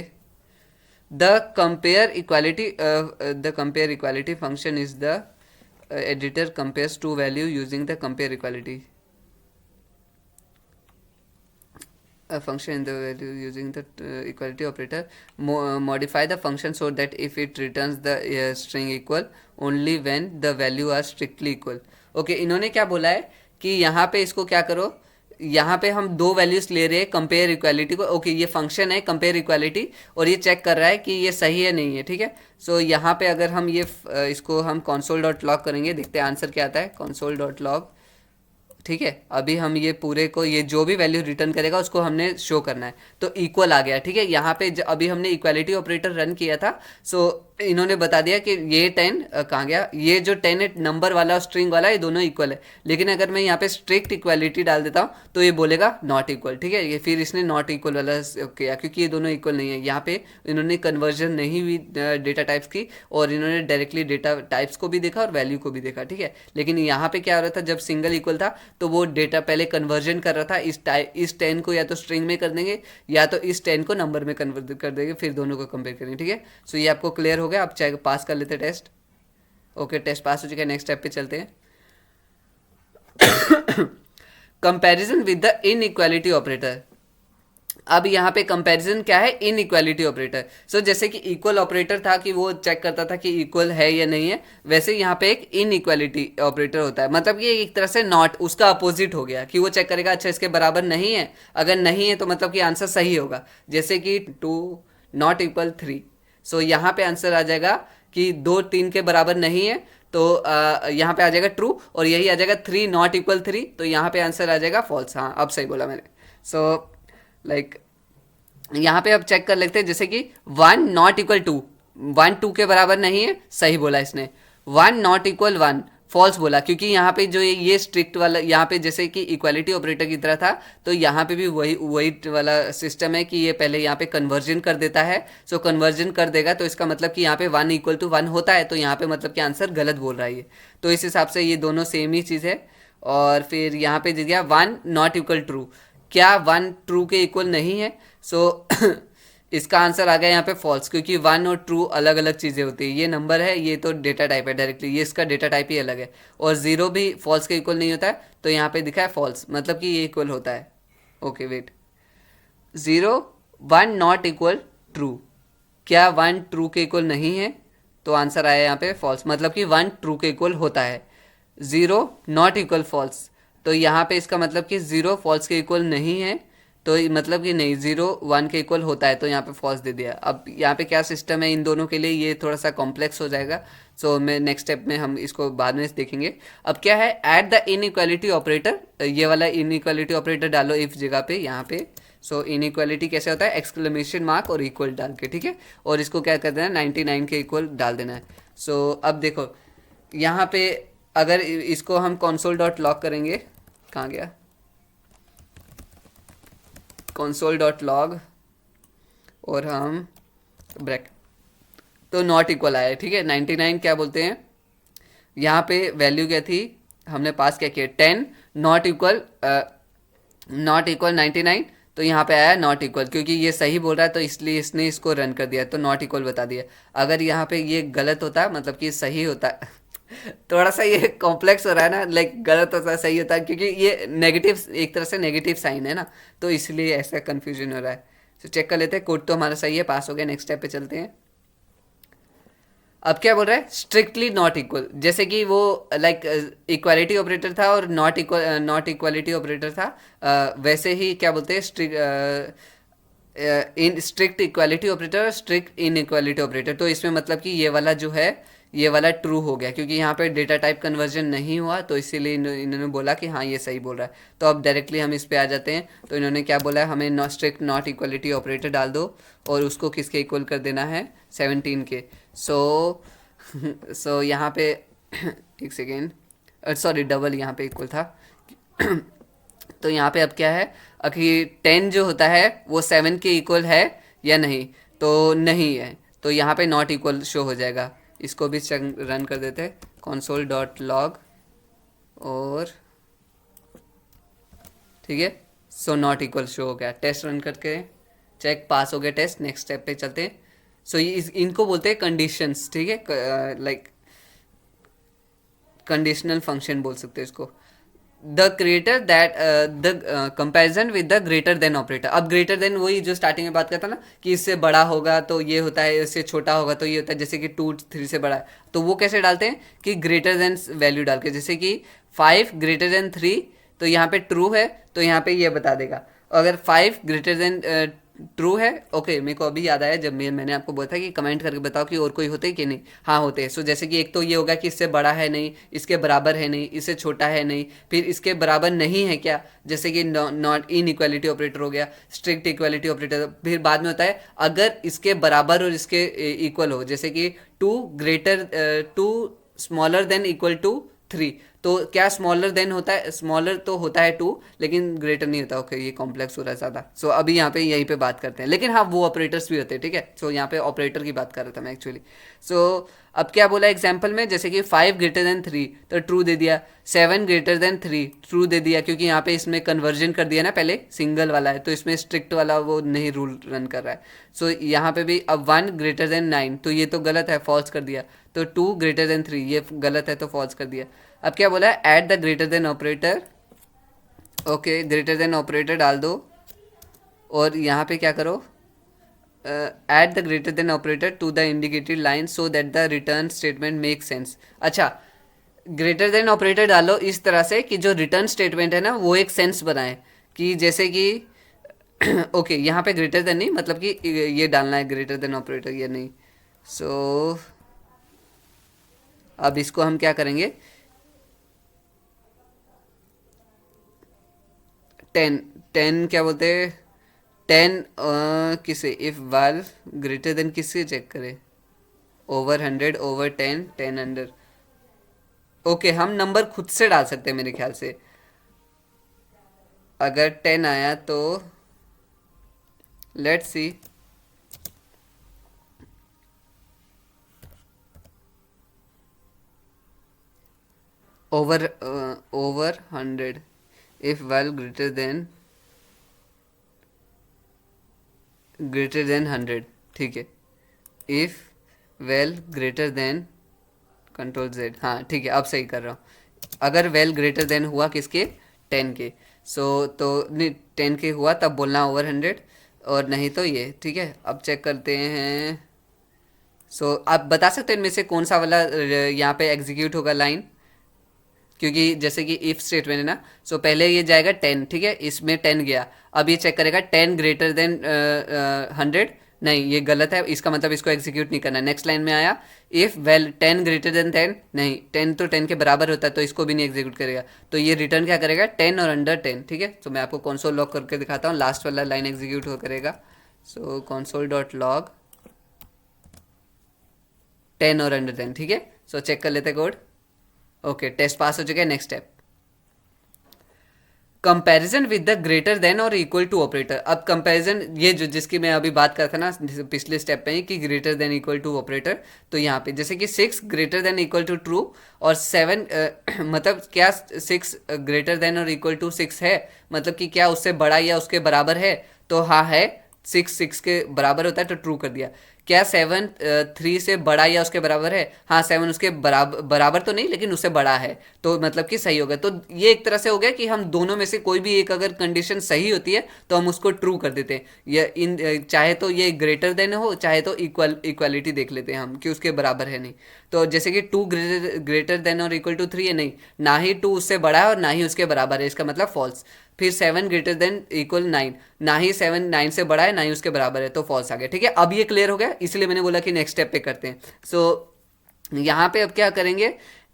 A: The compare equality function is the editor compares two value using the compare equality function in the value using the equality operator. Modify the function so that if it returns the string equal only when the value are strictly equal. okay, इन्होंने क्या बोला है कि यहाँ पे इसको क्या करो, यहाँ पे हम दो वैल्यूज ले रहे हैं कंपेयर इक्वालिटी को। ओके, ये फंक्शन है कंपेयर इक्वालिटी और ये चेक कर रहा है कि ये सही है नहीं है, ठीक है। सो यहाँ पे अगर हम ये इसको हम console.log करेंगे, देखते हैं आंसर क्या आता है। console.log, ठीक है। अभी हम ये पूरे को, ये जो भी वैल्यू रिटर्न करेगा उसको हमने शो करना है, तो इक्वल आ गया, ठीक है। यहाँ पे अभी हमने इक्वालिटी ऑपरेटर रन किया था, सो इन्होंने बता दिया कि ये 10 कहाँ गया, ये जो 10 है नंबर वाला और स्ट्रिंग वाला, ये दोनों इक्वल है। लेकिन अगर मैं यहाँ पे स्ट्रिक्ट इक्वालिटी डाल देता हूँ तो ये बोलेगा नॉट इक्वल, ठीक है। ये फिर इसने नॉट इक्वल वाला किया क्योंकि ये दोनों इक्वल नहीं है। यहाँ पे इन्होंने कन्वर्जन नहीं हुई डेटा टाइप्स की, और इन्होंने डायरेक्टली डेटा टाइप्स को भी देखा और वैल्यू को भी देखा, ठीक है। लेकिन यहाँ पे क्या हो रहा था, जब सिंगल इक्वल था तो वो डेटा पहले कन्वर्जन कर रहा था, इस 10 को या तो स्ट्रिंग में कर देंगे या तो इस 10 को नंबर में कन्वर्ट कर देंगे, फिर दोनों को कंपेयर करेंगे, ठीक है। सो ये आपको क्लियर हो गया। आप चाहे पास कर लेते टेस्ट। ओके, टेस्ट पास हो चुका है, नेक्स्ट स्टेप पे चलते हैं। Comparison with the inequality operator. अब यहाँ पे कंपैरिजन क्या है, इनइक्वालिटी ऑपरेटर। सो जैसे कि इक्वल ऑपरेटर था कि वो चेक करता था कि इक्वल है या नहीं है, वैसे यहाँ पे एक इनइक्वालिटी ऑपरेटर होता है। मतलब ये एक तरह से नॉट, उसका अपोजिट हो गया कि वो चेक करेगा अच्छा इसके बराबर नहीं है, अगर नहीं है तो मतलब कि आंसर सही होगा। जैसे कि 2 नॉट इक्वल 3, सो यहाँ पे आंसर आ जाएगा कि 2 3 के बराबर नहीं है, तो यहाँ पे आ जाएगा ट्रू, और यही आ जाएगा 3 नॉट इक्वल 3, तो यहाँ पे आंसर आ जाएगा फॉल्स। हाँ, अब सही बोला मैंने। सो लाइक यहाँ पे अब चेक कर लेते हैं, जैसे कि 1 नॉट इक्वल 2, 1 2 के बराबर नहीं है, सही बोला इसने। 1 नॉट इक्वल 1, फॉल्स बोला, क्योंकि यहाँ पे जो ये स्ट्रिक्ट वाला, यहाँ पे जैसे कि इक्वालिटी ऑपरेटर की तरह था, तो यहाँ पे भी वही वाला सिस्टम है कि ये पहले यहाँ पे कन्वर्जन कर देता है। सो कन्वर्जन कर देगा तो इसका मतलब कि यहाँ पे 1 इक्वल टू 1 होता है, तो यहाँ पे मतलब कि आंसर गलत बोल रहा है ये। तो इस हिसाब से ये दोनों सेम ही चीज़ है। और फिर यहाँ पे दे दिया 1 नॉट इक्वल ट्रू, क्या 1 ट्रू के इक्वल नहीं है? सो इसका आंसर आ गया यहाँ पे फॉल्स, क्योंकि 1 और ट्रू अलग अलग चीज़ें होती है। ये नंबर है, ये तो डेटा टाइप है डायरेक्टली, ये इसका डेटा टाइप ही अलग है। और 0 भी फॉल्स के इक्वल नहीं होता है, तो यहाँ पे दिखा है फॉल्स, मतलब कि ये इक्वल होता है। Okay wait, 0 1 not equal true, क्या 1 ट्रू के इक्वल नहीं है? तो आंसर आया यहाँ पे फॉल्स, मतलब कि 1 ट्रू के इक्वल होता है। 0 नॉट इक्वल फॉल्स, तो यहाँ पे इसका मतलब कि 0 फॉल्स के इक्वल नहीं है, तो मतलब कि नहीं 0 1 के इक्वल होता है, तो यहाँ पे फॉल्स दे दिया। अब यहाँ पे क्या सिस्टम है इन दोनों के लिए, ये थोड़ा सा कॉम्प्लेक्स हो जाएगा। सो मैं नेक्स्ट स्टेप में हम इसको बाद में देखेंगे। अब क्या है, ऐड द इनइक्वालिटी ऑपरेटर, ये वाला इनइक्वालिटी ऑपरेटर डालो इफ जगह पे यहाँ पे। सो इनइक्वालिटी कैसे होता है, एक्सक्लेमेशन मार्क और इक्वल डाल के, ठीक है। और इसको क्या कर देना है, 99 के इक्वल डाल देना है। सो अब देखो यहाँ पे अगर इसको हम console.log करेंगे, कहाँ गया console.log, और हम ब्रैक, तो नॉट इक्वल आया, ठीक है। 99 क्या बोलते हैं, यहाँ पे वैल्यू क्या थी, हमने पास क्या किया 10 नॉट इक्वल 99, तो यहाँ पे आया नॉट इक्वल, क्योंकि ये सही बोल रहा है तो इसलिए इसने इसको रन कर दिया, तो नॉट इक्वल बता दिया। अगर यहाँ पे ये गलत होता मतलब कि सही होता थोड़ा सा ये कॉम्प्लेक्स हो रहा है ना, लाइक गलत होता है सही होता है, क्योंकि ये नेगेटिव, एक तरह से नेगेटिव साइन है ना, तो इसलिए ऐसा कंफ्यूजन हो रहा है। तो चेक कर लेते हैं, कोड तो हमारा सही है, पास हो गया। नेक्स्ट स्टेप पे चलते हैं। अब क्या बोल रहा है, स्ट्रिक्टली नॉट इक्वल, जैसे कि वो लाइक इक्वालिटी ऑपरेटर था और नॉट इक्वालिटी ऑपरेटर था, वैसे ही क्या बोलते हैं, इन स्ट्रिक्ट इक्वालिटी ऑपरेटर और स्ट्रिक्ट इन इक्वालिटी ऑपरेटर। तो इसमें मतलब कि ये वाला जो है, ये वाला ट्रू हो गया, क्योंकि यहाँ पे डेटा टाइप कन्वर्जन नहीं हुआ, तो इसीलिए इन्होंने बोला कि हाँ ये सही बोल रहा है। तो अब डायरेक्टली हम इस पे आ जाते हैं। तो इन्होंने क्या बोला है, हमें स्ट्रिक्ट नॉट इक्वालिटी ऑपरेटर डाल दो और उसको किसके इक्वल कर देना है, 17 के। सो सो यहाँ पे एक सेकेंड, सॉरी डबल यहाँ पे इक्वल था। तो यहाँ पे अब क्या है, अभी 10 जो होता है वो 7 के इक्वल है या नहीं, तो नहीं है, तो यहाँ पे नॉट इक्वल शो हो जाएगा। इसको भी रन कर देते हैं, console डॉट लॉग, और ठीक है, सो नॉट इक्वल शो हो गया। टेस्ट रन करके चेक, पास हो गया टेस्ट। नेक्स्ट स्टेप पे चलते हैं। सो इनको बोलते हैं कंडीशंस, ठीक है, लाइक कंडीशनल फंक्शन बोल सकते हैं इसको। The greater that the comparison with the greater than operator. अब ग्रेटर देन वही जो स्टार्टिंग में बात करता ना, कि इससे बड़ा होगा तो ये होता है, इससे छोटा होगा तो ये होता है, जैसे कि 2 3 से बड़ा है, तो वो कैसे डालते हैं कि ग्रेटर देन वैल्यू डाल के, जैसे कि 5 ग्रेटर देन 3, तो यहाँ पे ट्रू है, तो यहाँ पे ये बता देगा। अगर 5 ग्रेटर देन ट्रू है, ओके, मेरे को अभी याद आया जब मैंने आपको बोला था कि कमेंट करके बताओ कि और कोई होते हैं कि नहीं। हाँ होते हैं। सो जैसे कि एक तो ये होगा कि इससे बड़ा है नहीं, इसके बराबर है नहीं, इससे छोटा है नहीं, फिर इसके बराबर नहीं है क्या, जैसे कि नॉट इन इक्वालिटी ऑपरेटर हो गया, स्ट्रिक्ट इक्वालिटी ऑपरेटर। फिर बाद में होता है अगर इसके बराबर और इसके इक्वल हो, जैसे कि 2 स्मॉलर देन इक्वल टू 3। तो क्या स्मॉलर देन होता है, स्मॉलर तो होता है 2, लेकिन ग्रेटर नहीं होता। ओके, ये कॉम्प्लेक्स हो रहा है ज़्यादा। सो अभी यहाँ पे यहीं पे बात करते हैं, लेकिन हाँ वो ऑपरेटर्स भी होते हैं, ठीक है। सो यहाँ पे ऑपरेटर की बात कर रहा था मैं एक्चुअली। सो अब क्या बोला एग्जाम्पल में, जैसे कि 5 ग्रेटर देन 3 तो ट्रू दे दिया, 7 ग्रेटर देन 3 ट्रू दे दिया, क्योंकि यहाँ पे इसमें कन्वर्जन कर दिया ना, पहले सिंगल वाला है तो इसमें स्ट्रिक्ट वाला वो नहीं रूल रन कर रहा है। सो यहाँ पे भी अब 1 ग्रेटर देन 9, तो ये तो गलत है, फॉल्स कर दिया। तो 2 ग्रेटर देन 3 ये गलत है, तो फॉल्स कर दिया। अब क्या बोला है, add the greater than operator. Okay, greater than operator डाल दो, और यहाँ पे क्या करो, add the greater than operator to the indicated line so that the return statement make sense. अच्छा, ग्रेटर देन ऑपरेटर डालो इस तरह से कि जो रिटर्न स्टेटमेंट है ना वो एक सेंस बनाए, कि जैसे कि ओके यहाँ पे ग्रेटर देन नहीं, मतलब कि ये डालना है ग्रेटर देन ऑपरेटर, ये नहीं। सो अब इसको हम क्या करेंगे, 10 क्या बोलते हैं, 10 किसे, इफ वाल ग्रेटर देन किससे चेक करें, ओवर 100, ओवर 10, 10 अंडर। ओके, हम नंबर खुद से डाल सकते हैं मेरे ख्याल से। अगर 10 आया तो लेट्स सी, ओवर 100 इफ वाल ग्रेटर देन 100, ठीक है। If well greater than, control Z, हाँ ठीक है, अब सही कर रहा हूँ। अगर वेल ग्रेटर देन हुआ किसके, 10 के। सो तो नहीं, 10 के हुआ तब बोलना ओवर 100, और नहीं तो ये, ठीक है। अब चेक करते हैं। सो आप बता सकते हैं इनमें से कौन सा वाला यहाँ पे एग्जीक्यूट होगा लाइन, क्योंकि जैसे कि इफ स्टेटमेंट है ना, सो पहले ये जाएगा 10, ठीक है, इसमें 10 गया, अब ये चेक करेगा 10 ग्रेटर देन 100, नहीं ये गलत है, इसका मतलब इसको एग्जीक्यूट नहीं करना। नेक्स्ट लाइन में आया इफ वेल 10 ग्रेटर देन 10, नहीं 10 तो 10 के बराबर होता है, तो इसको भी नहीं एग्जीक्यूट करेगा, तो ये रिटर्न क्या करेगा, 10 और अंडर 10, ठीक है। तो मैं आपको कंसोल लॉग करके दिखाता हूँ, लास्ट वाला लाइन एग्जीक्यूट हो करेगा। सो कंसोल डॉट लॉग 10 और अंडर 10, ठीक है। सो चेक कर लेते कोड। ओके, टेस्ट पास हो चुका है। Next step, comparison with the greater than or equal to operator. अब कंपैरिजन, ये जो जिसकी मैं अभी बात कर था ना पिछले स्टेप पे ही, कि greater than equal to operator, तो यहाँ पे जैसे कि 6 greater than equal to true और 7 मतलब क्या 6 greater than or equal to 6 है, मतलब कि क्या उससे बड़ा या उसके बराबर है, तो हाँ है, 6 के बराबर होता है तो ट्रू कर दिया। क्या 7 3 से बड़ा या उसके बराबर है? हाँ, 7 उसके बराबर तो नहीं लेकिन उससे बड़ा है, तो मतलब कि सही होगा। तो ये एक तरह से हो गया कि हम दोनों में से कोई भी एक अगर कंडीशन सही होती है तो हम उसको ट्रू कर देते हैं। या इन चाहे तो ये ग्रेटर देन हो, चाहे तो इक्वालिटी देख लेते हैं हम कि उसके बराबर है नहीं। तो जैसे कि 2 greater than or equal to 3 है, नहीं, ना ही 2 उससे बड़ा है और ना ही उसके बराबर है, इसका मतलब फॉल्स। फिर 7 ग्रेटर देन इक्वल 9, ना ही 7 9 से बड़ा है ना ही उसके बराबर है, तो फॉल्स आ गया। ठीक है, अब ये क्लियर हो गया, इसलिए मैंने बोला कि नेक्स्ट स्टेप पे करते हैं। सो यहाँ पे अब क्या करेंगे,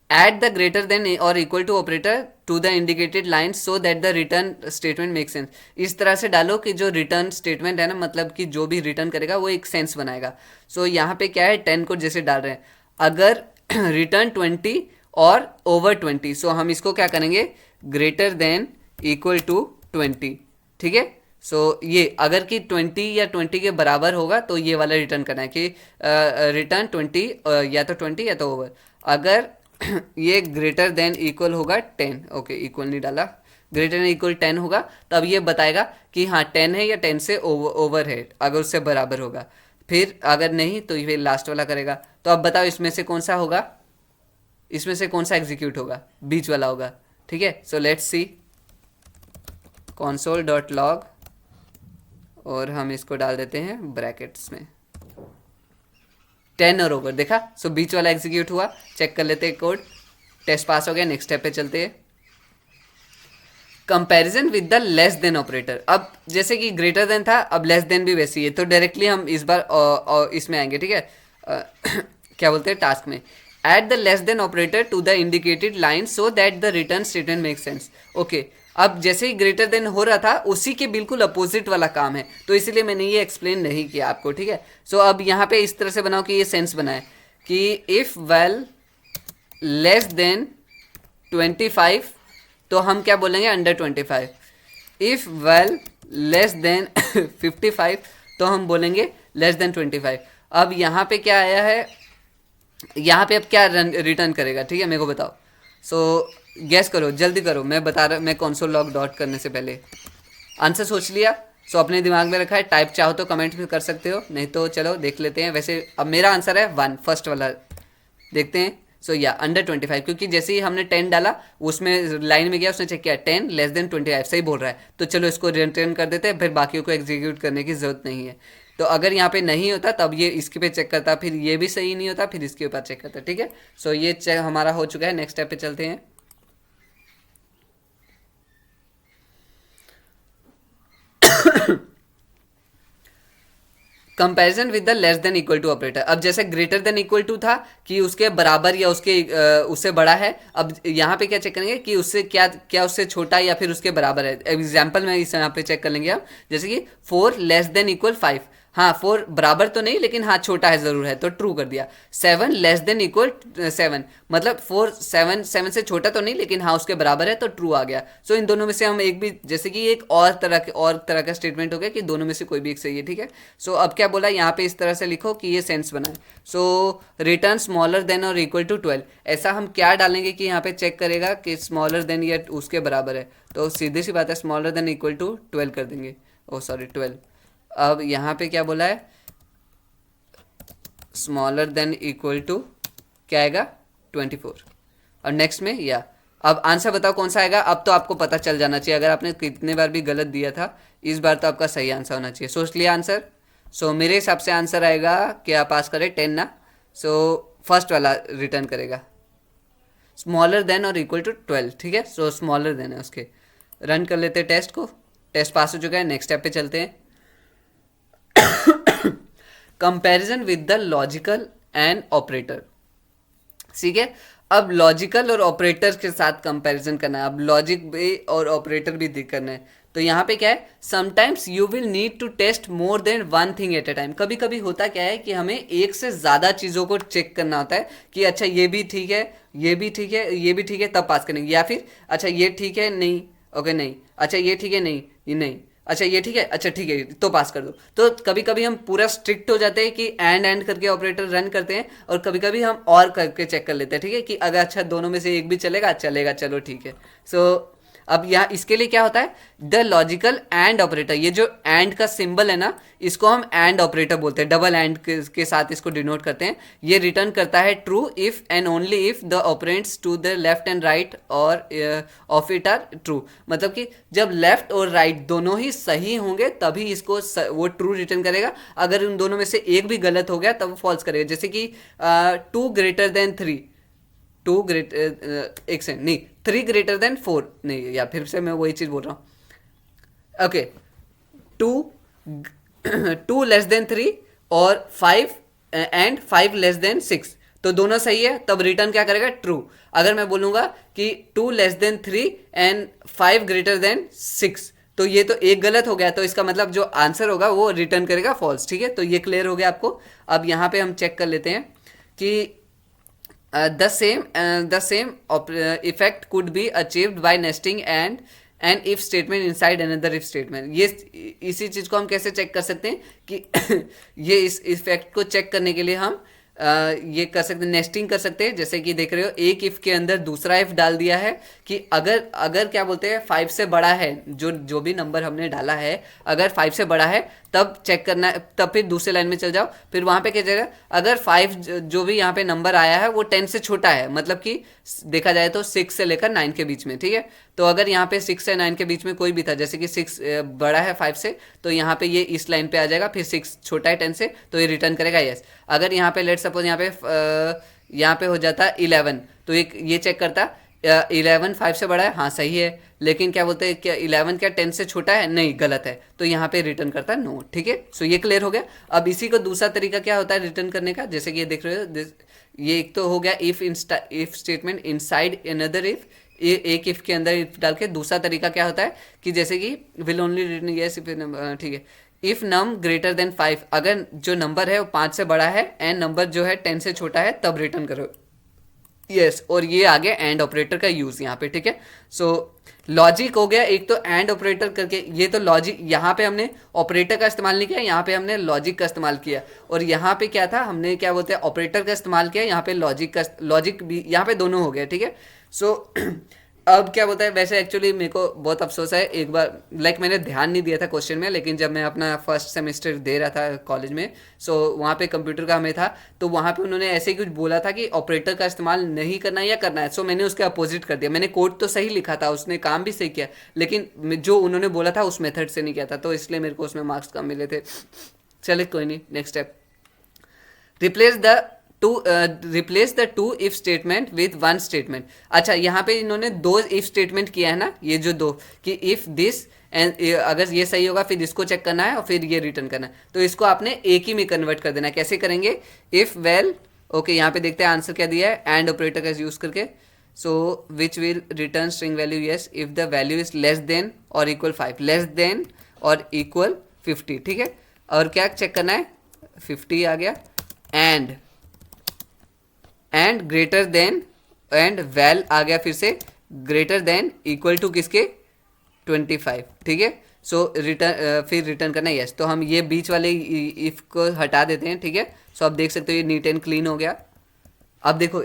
A: add the greater than or equal to operator to the indicated line so that the return statement make sense. इस तरह से डालो कि जो रिटर्न स्टेटमेंट है ना, मतलब कि जो भी रिटर्न करेगा वो एक सेंस बनाएगा। सो यहाँ पे क्या है, 10 को जैसे डाल रहे हैं, अगर रिटर्न 20 और ओवर 20, सो हम इसको क्या करेंगे, ग्रेटर देन इक्वल टू 20। ठीक है, सो ये अगर कि 20 या 20 के बराबर होगा तो ये वाला रिटर्न करना है कि रिटर्न 20 या तो 20 या तो ओवर। अगर ये ग्रेटर देन इक्वल होगा 10, ओके इक्वल नहीं डाला, ग्रेटर देन इक्वल 10 होगा, तब ये बताएगा कि हाँ 10 है या 10 से ओवर है, अगर उससे बराबर होगा। फिर अगर नहीं तो ये लास्ट वाला करेगा। तो अब बताओ इसमें से कौन सा होगा, इसमें से कौन सा एग्जीक्यूट होगा, बीच वाला होगा। ठीक है, सो लेट्स सी console.log और हम इसको डाल देते हैं ब्रैकेट्स में 10 और ओवर, देखा। सो बीच वाला एग्जीक्यूट हुआ, चेक कर लेते हैं कोड, टेस्ट पास हो गया। नेक्स्ट स्टेप पे चलते हैं, comparison with the less than operator. अब जैसे कि ग्रेटर देन था, अब लेस देन भी वैसी है, तो डायरेक्टली हम इस बार इसमें आएंगे। ठीक है, क्या बोलते हैं टास्क में, add the less than operator to the indicated line so that the return statement make sense. Okay, अब जैसे ही ग्रेटर देन हो रहा था उसी के बिल्कुल अपोजिट वाला काम है, तो इसीलिए मैंने ये एक्सप्लेन नहीं किया आपको। ठीक है, सो अब यहाँ पे इस तरह से बनाओ कि ये सेंस बनाए कि इफ वेल लेस देन 25, तो हम क्या बोलेंगे, under 25। If well less than 55, तो हम बोलेंगे लेस देन 25। अब यहाँ पे क्या आया है, यहाँ पे अब क्या रिटर्न करेगा, ठीक है, मेरे को बताओ। सो गैस करो, जल्दी करो, मैं बता रहा, मैं console log डॉट करने से पहले आंसर सोच लिया। सो अपने दिमाग में रखा है, टाइप चाहो तो कमेंट भी कर सकते हो, नहीं तो चलो देख लेते हैं। वैसे अब मेरा आंसर है 1, फर्स्ट वाला देखते हैं। सो या अंडर 25, क्योंकि जैसे ही हमने 10 डाला उसमें लाइन में गया, उसने चेक किया 10 लेस देन 25 सही बोल रहा है, तो चलो इसको रिटर्न कर देते हैं, फिर बाकियों को एग्जीक्यूट करने की जरूरत नहीं है। तो अगर यहाँ पे नहीं होता तब ये इसके पे चेक करता, फिर ये भी सही नहीं होता, फिर इसके ऊपर चेक करता। ठीक है, सो ये चेक हमारा हो चुका है। नेक्स्ट स्टेप पे चलते हैं। Comparison with the less than equal to operator. अब जैसे ग्रेटर देन इक्वल टू था कि उसके बराबर या उसके उससे बड़ा है, अब यहाँ पे क्या चेक करेंगे कि उससे क्या क्या उससे छोटा या फिर उसके बराबर है। एग्जाम्पल में इस यहाँ पे चेक कर लेंगे हम, जैसे कि 4 लेस देन इक्वल 5, हाँ 4 बराबर तो नहीं लेकिन हाँ छोटा है ज़रूर है, तो ट्रू कर दिया। 7 लेस देन इक्वल 7, मतलब 4 7 से छोटा तो नहीं लेकिन हाँ उसके बराबर है, तो ट्रू आ गया। सो इन दोनों में से हम एक भी, जैसे कि एक और तरह का स्टेटमेंट हो गया कि दोनों में से कोई भी एक सही है। ठीक है, सो अब क्या बोला यहाँ पे, इस तरह से लिखो कि ये सेंस बनाए। सो return smaller than or equal to 12, ऐसा हम क्या डालेंगे कि यहाँ पे चेक करेगा कि स्मॉलर देन या उसके बराबर है, तो सीधी सी बात है स्मॉलर देन इक्वल टू 12 कर देंगे। ओ सॉरी 12। अब यहाँ पे क्या बोला है, स्मॉलर देन इक्वल टू क्या आएगा 24, और नेक्स्ट में या। अब आंसर बताओ कौन सा आएगा। अब तो आपको पता चल जाना चाहिए, अगर आपने कितने बार भी गलत दिया था, इस बार तो आपका सही आंसर होना चाहिए। सोच लिया आंसर। सो मेरे हिसाब से आंसर आएगा, क्या पास करे 10 ना, सो फर्स्ट वाला रिटर्न करेगा smaller than or equal to 12। ठीक है, सो स्मॉलर देन है उसके। रन कर लेते हैं टेस्ट को, टेस्ट पास हो चुका है। नेक्स्ट स्टेप पे चलते हैं, comparison with the logical and operator. ठीक है, अब लॉजिकल और ऑपरेटर के साथ कंपैरिजन करना है, अब लॉजिक भी और ऑपरेटर भी करना है। तो यहाँ पे क्या है, sometimes you will need to test more than one thing at a time. कभी कभी होता क्या है कि हमें एक से ज़्यादा चीज़ों को चेक करना होता है कि अच्छा ये भी ठीक है, ये भी ठीक है, ये भी ठीक है, तब पास करेंगे। या फिर अच्छा ये ठीक है, नहीं, ओके नहीं, अच्छा ये ठीक है, नहीं, ये नहीं, अच्छा ये ठीक है, अच्छा ठीक है तो पास कर दो। तो कभी कभी हम पूरा स्ट्रिक्ट हो जाते हैं कि एंड करके ऑपरेटर रन करते हैं, और कभी कभी हम और करके चेक कर लेते हैं। ठीक है, कि अगर अच्छा दोनों में से एक भी चलेगा, चलेगा, चलो ठीक है। सो अब यहाँ इसके लिए क्या होता है, द लॉजिकल एंड ऑपरेटर, ये जो एंड का सिंबल है ना, इसको हम एंड ऑपरेटर बोलते हैं, डबल एंड के साथ इसको डिनोट करते हैं। ये रिटर्न करता है true if and only if the operands to the left and right और ऑफ इट आर ट्रू, मतलब कि जब लेफ्ट और राइट दोनों ही सही होंगे तभी इसको वो ट्रू रिटर्न करेगा। अगर उन दोनों में से एक भी गलत हो गया तब वो फॉल्स करेगा। जैसे कि 2 ग्रेटर देन 3, 2 ग्रेटर एक सेकंड नहीं, 3 ग्रेटर देन 4 नहीं, या फिर से मैं वही चीज़ बोल रहा हूँ। ओके, 2 लेस देन 3 और 5 एंड 5 लेस देन 6, तो दोनों सही है, तब रिटर्न क्या करेगा, ट्रू। अगर मैं बोलूँगा कि 2 less than 3 and 5 greater than 6, तो ये तो एक गलत हो गया, तो इसका मतलब जो आंसर होगा वो रिटर्न करेगा फॉल्स। ठीक है, तो ये क्लियर हो गया आपको। अब यहाँ पे हम चेक कर लेते हैं कि the same effect could be achieved by nesting and an if statement inside another if statement। ये इसी चीज़ को हम कैसे चेक कर सकते हैं कि ये इस इफेक्ट को चेक करने के लिए हम ये कर सकते हैं, नेस्टिंग कर सकते हैं। जैसे कि देख रहे हो, एक इफ के अंदर दूसरा इफ डाल दिया है कि अगर अगर क्या बोलते हैं 5 से बड़ा है, जो भी नंबर हमने डाला है अगर 5 से बड़ा है तब चेक करना है, तब फिर दूसरे लाइन में चल जाओ, फिर वहाँ पे क्या जाएगा, अगर 5 जो भी यहाँ पे नंबर आया है वो 10 से छोटा है, मतलब कि देखा जाए तो 6 से लेकर 9 के बीच में। ठीक है, तो अगर यहाँ पे 6 से 9 के बीच में कोई भी था, जैसे कि 6 बड़ा है 5 से, तो यहाँ पे ये इस लाइन पे आ जाएगा, फिर 6 छोटा है 10 से, तो ये रिटर्न करेगा यस। अगर यहाँ पे लेट सपोज यहाँ पे हो जाता 11, तो ये चेक करता 11 5 से बड़ा है, हाँ सही है, लेकिन क्या बोलते हैं, क्या 11 क्या 10 से छोटा है, नहीं गलत है, तो यहाँ पे रिटर्न करता है नो। ठीक है, सो ये क्लियर हो गया। अब इसी को दूसरा तरीका क्या होता है रिटर्न करने का, जैसे कि ये देख रहे हो, ये एक तो हो गया if statement inside another if, एक इफ के अंदर इफ डाल के। दूसरा तरीका क्या होता है कि जैसे कि will only return yes if, ठीक है, इफ नम ग्रेटर देन 5, अगर जो नंबर है वो 5 से बड़ा है एंड नंबर जो है 10 से छोटा है तब रिटर्न करो यस। और ये आ गया एंड ऑपरेटर का यूज यहाँ पे। ठीक है, सो लॉजिक हो गया एक तो एंड ऑपरेटर करके, ये तो लॉजिक, यहाँ पे हमने ऑपरेटर का इस्तेमाल नहीं किया, यहाँ पे हमने लॉजिक का इस्तेमाल किया। और यहाँ पे क्या था, हमने क्या बोलते हैं ऑपरेटर का इस्तेमाल किया, यहाँ पे लॉजिक भी, यहाँ पे दोनों हो गया। ठीक है, सो अब क्या बोलता है, वैसे एक्चुअली मेरे को बहुत अफसोस है, एक बार मैंने ध्यान नहीं दिया था क्वेश्चन में, लेकिन जब मैं अपना फर्स्ट सेमेस्टर दे रहा था कॉलेज में, सो वहाँ पे कंप्यूटर का हमें था, तो वहाँ पे उन्होंने ऐसे ही कुछ बोला था कि ऑपरेटर का इस्तेमाल नहीं करना है या करना है। सो मैंने उसके अपोजिट कर दिया, मैंने कोड तो सही लिखा था, उसने काम भी सही किया, लेकिन जो उन्होंने बोला था उस मेथड से नहीं किया था, तो इसलिए मेरे को उसमें मार्क्स कम मिले थे। चले कोई नहीं, next step, replace the two if statement with one statement. अच्छा, यहाँ पे इन्होंने 2 इफ स्टेटमेंट किया है ना, ये जो 2 कि इफ दिस एंड अगर ये सही होगा फिर इसको चेक करना है और फिर ये रिटर्न करना है, तो इसको आपने एक ही में कन्वर्ट कर देना है। कैसे करेंगे, इफ वेल, ओके, यहाँ पे देखते हैं आंसर क्या दिया है, एंड ऑपरेटर का यूज करके। So which will return string value yes if the value is less than or equal 5, less than or equal 50। ठीक है, और क्या चेक करना है, 50 आ गया, and greater than, and well आ गया फिर से, ग्रेटर देन इक्वल टू किसके, 25। ठीक है, सो फिर रिटर्न करना है यस। तो हम ये बीच वाले इफ को हटा देते हैं। ठीक है, सो आप देख सकते हो ये नीट एंड क्लीन हो गया। अब देखो,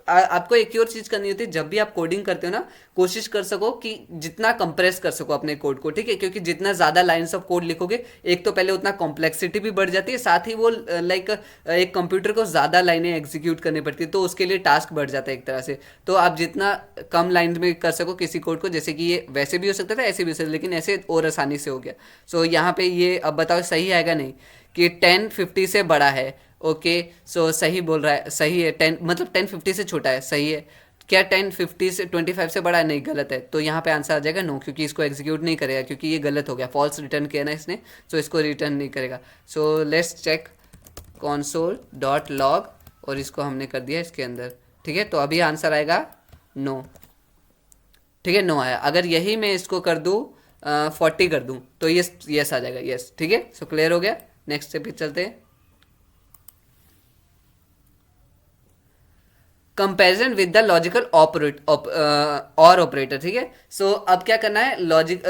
A: आपको एक और चीज करनी होती है, जब भी आप कोडिंग करते हो ना, कोशिश कर सको कि जितना कंप्रेस कर सको अपने कोड को। ठीक है, क्योंकि जितना ज्यादा लाइंस ऑफ कोड लिखोगे, एक तो पहले उतना कॉम्प्लेक्सिटी भी बढ़ जाती है, साथ ही वो एक कंप्यूटर को ज्यादा लाइनें एग्जीक्यूट करनी पड़ती है, तो उसके लिए टास्क बढ़ जाता है एक तरह से। तो आप जितना कम लाइन में कर सको किसी कोड को, जैसे कि ये वैसे भी हो सकता था ऐसे भी हो सकता, लेकिन ऐसे और आसानी से हो गया। सो यहाँ पे ये अब बताओ सही आएगा नहीं, कि 10 50 से बड़ा है, ओके, सो सही बोल रहा है, सही है, 10 मतलब 10 50 से छोटा है, सही है। क्या 10 50 से 25 से बड़ा है, नहीं गलत है, तो यहाँ पे आंसर आ जाएगा नो, क्योंकि इसको एग्जीक्यूट नहीं करेगा, क्योंकि ये गलत हो गया, फॉल्स रिटर्न किया ना इसने, सो इसको रिटर्न नहीं करेगा। सो लेट्स चेक console.log, और इसको हमने कर दिया इसके अंदर। ठीक है, तो अभी आंसर आएगा नो। ठीक है, नो आया। अगर यही मैं इसको कर दूँ 40 कर दूँ तो ये यस आ जाएगा, यस। ठीक है, सो क्लियर हो गया। नेक्स्ट स्टेप पे चलते हैं। कंपैरिजन विद द लॉजिकल और ऑपरेटर, ठीक है। सो अब क्या करना है, लॉजिक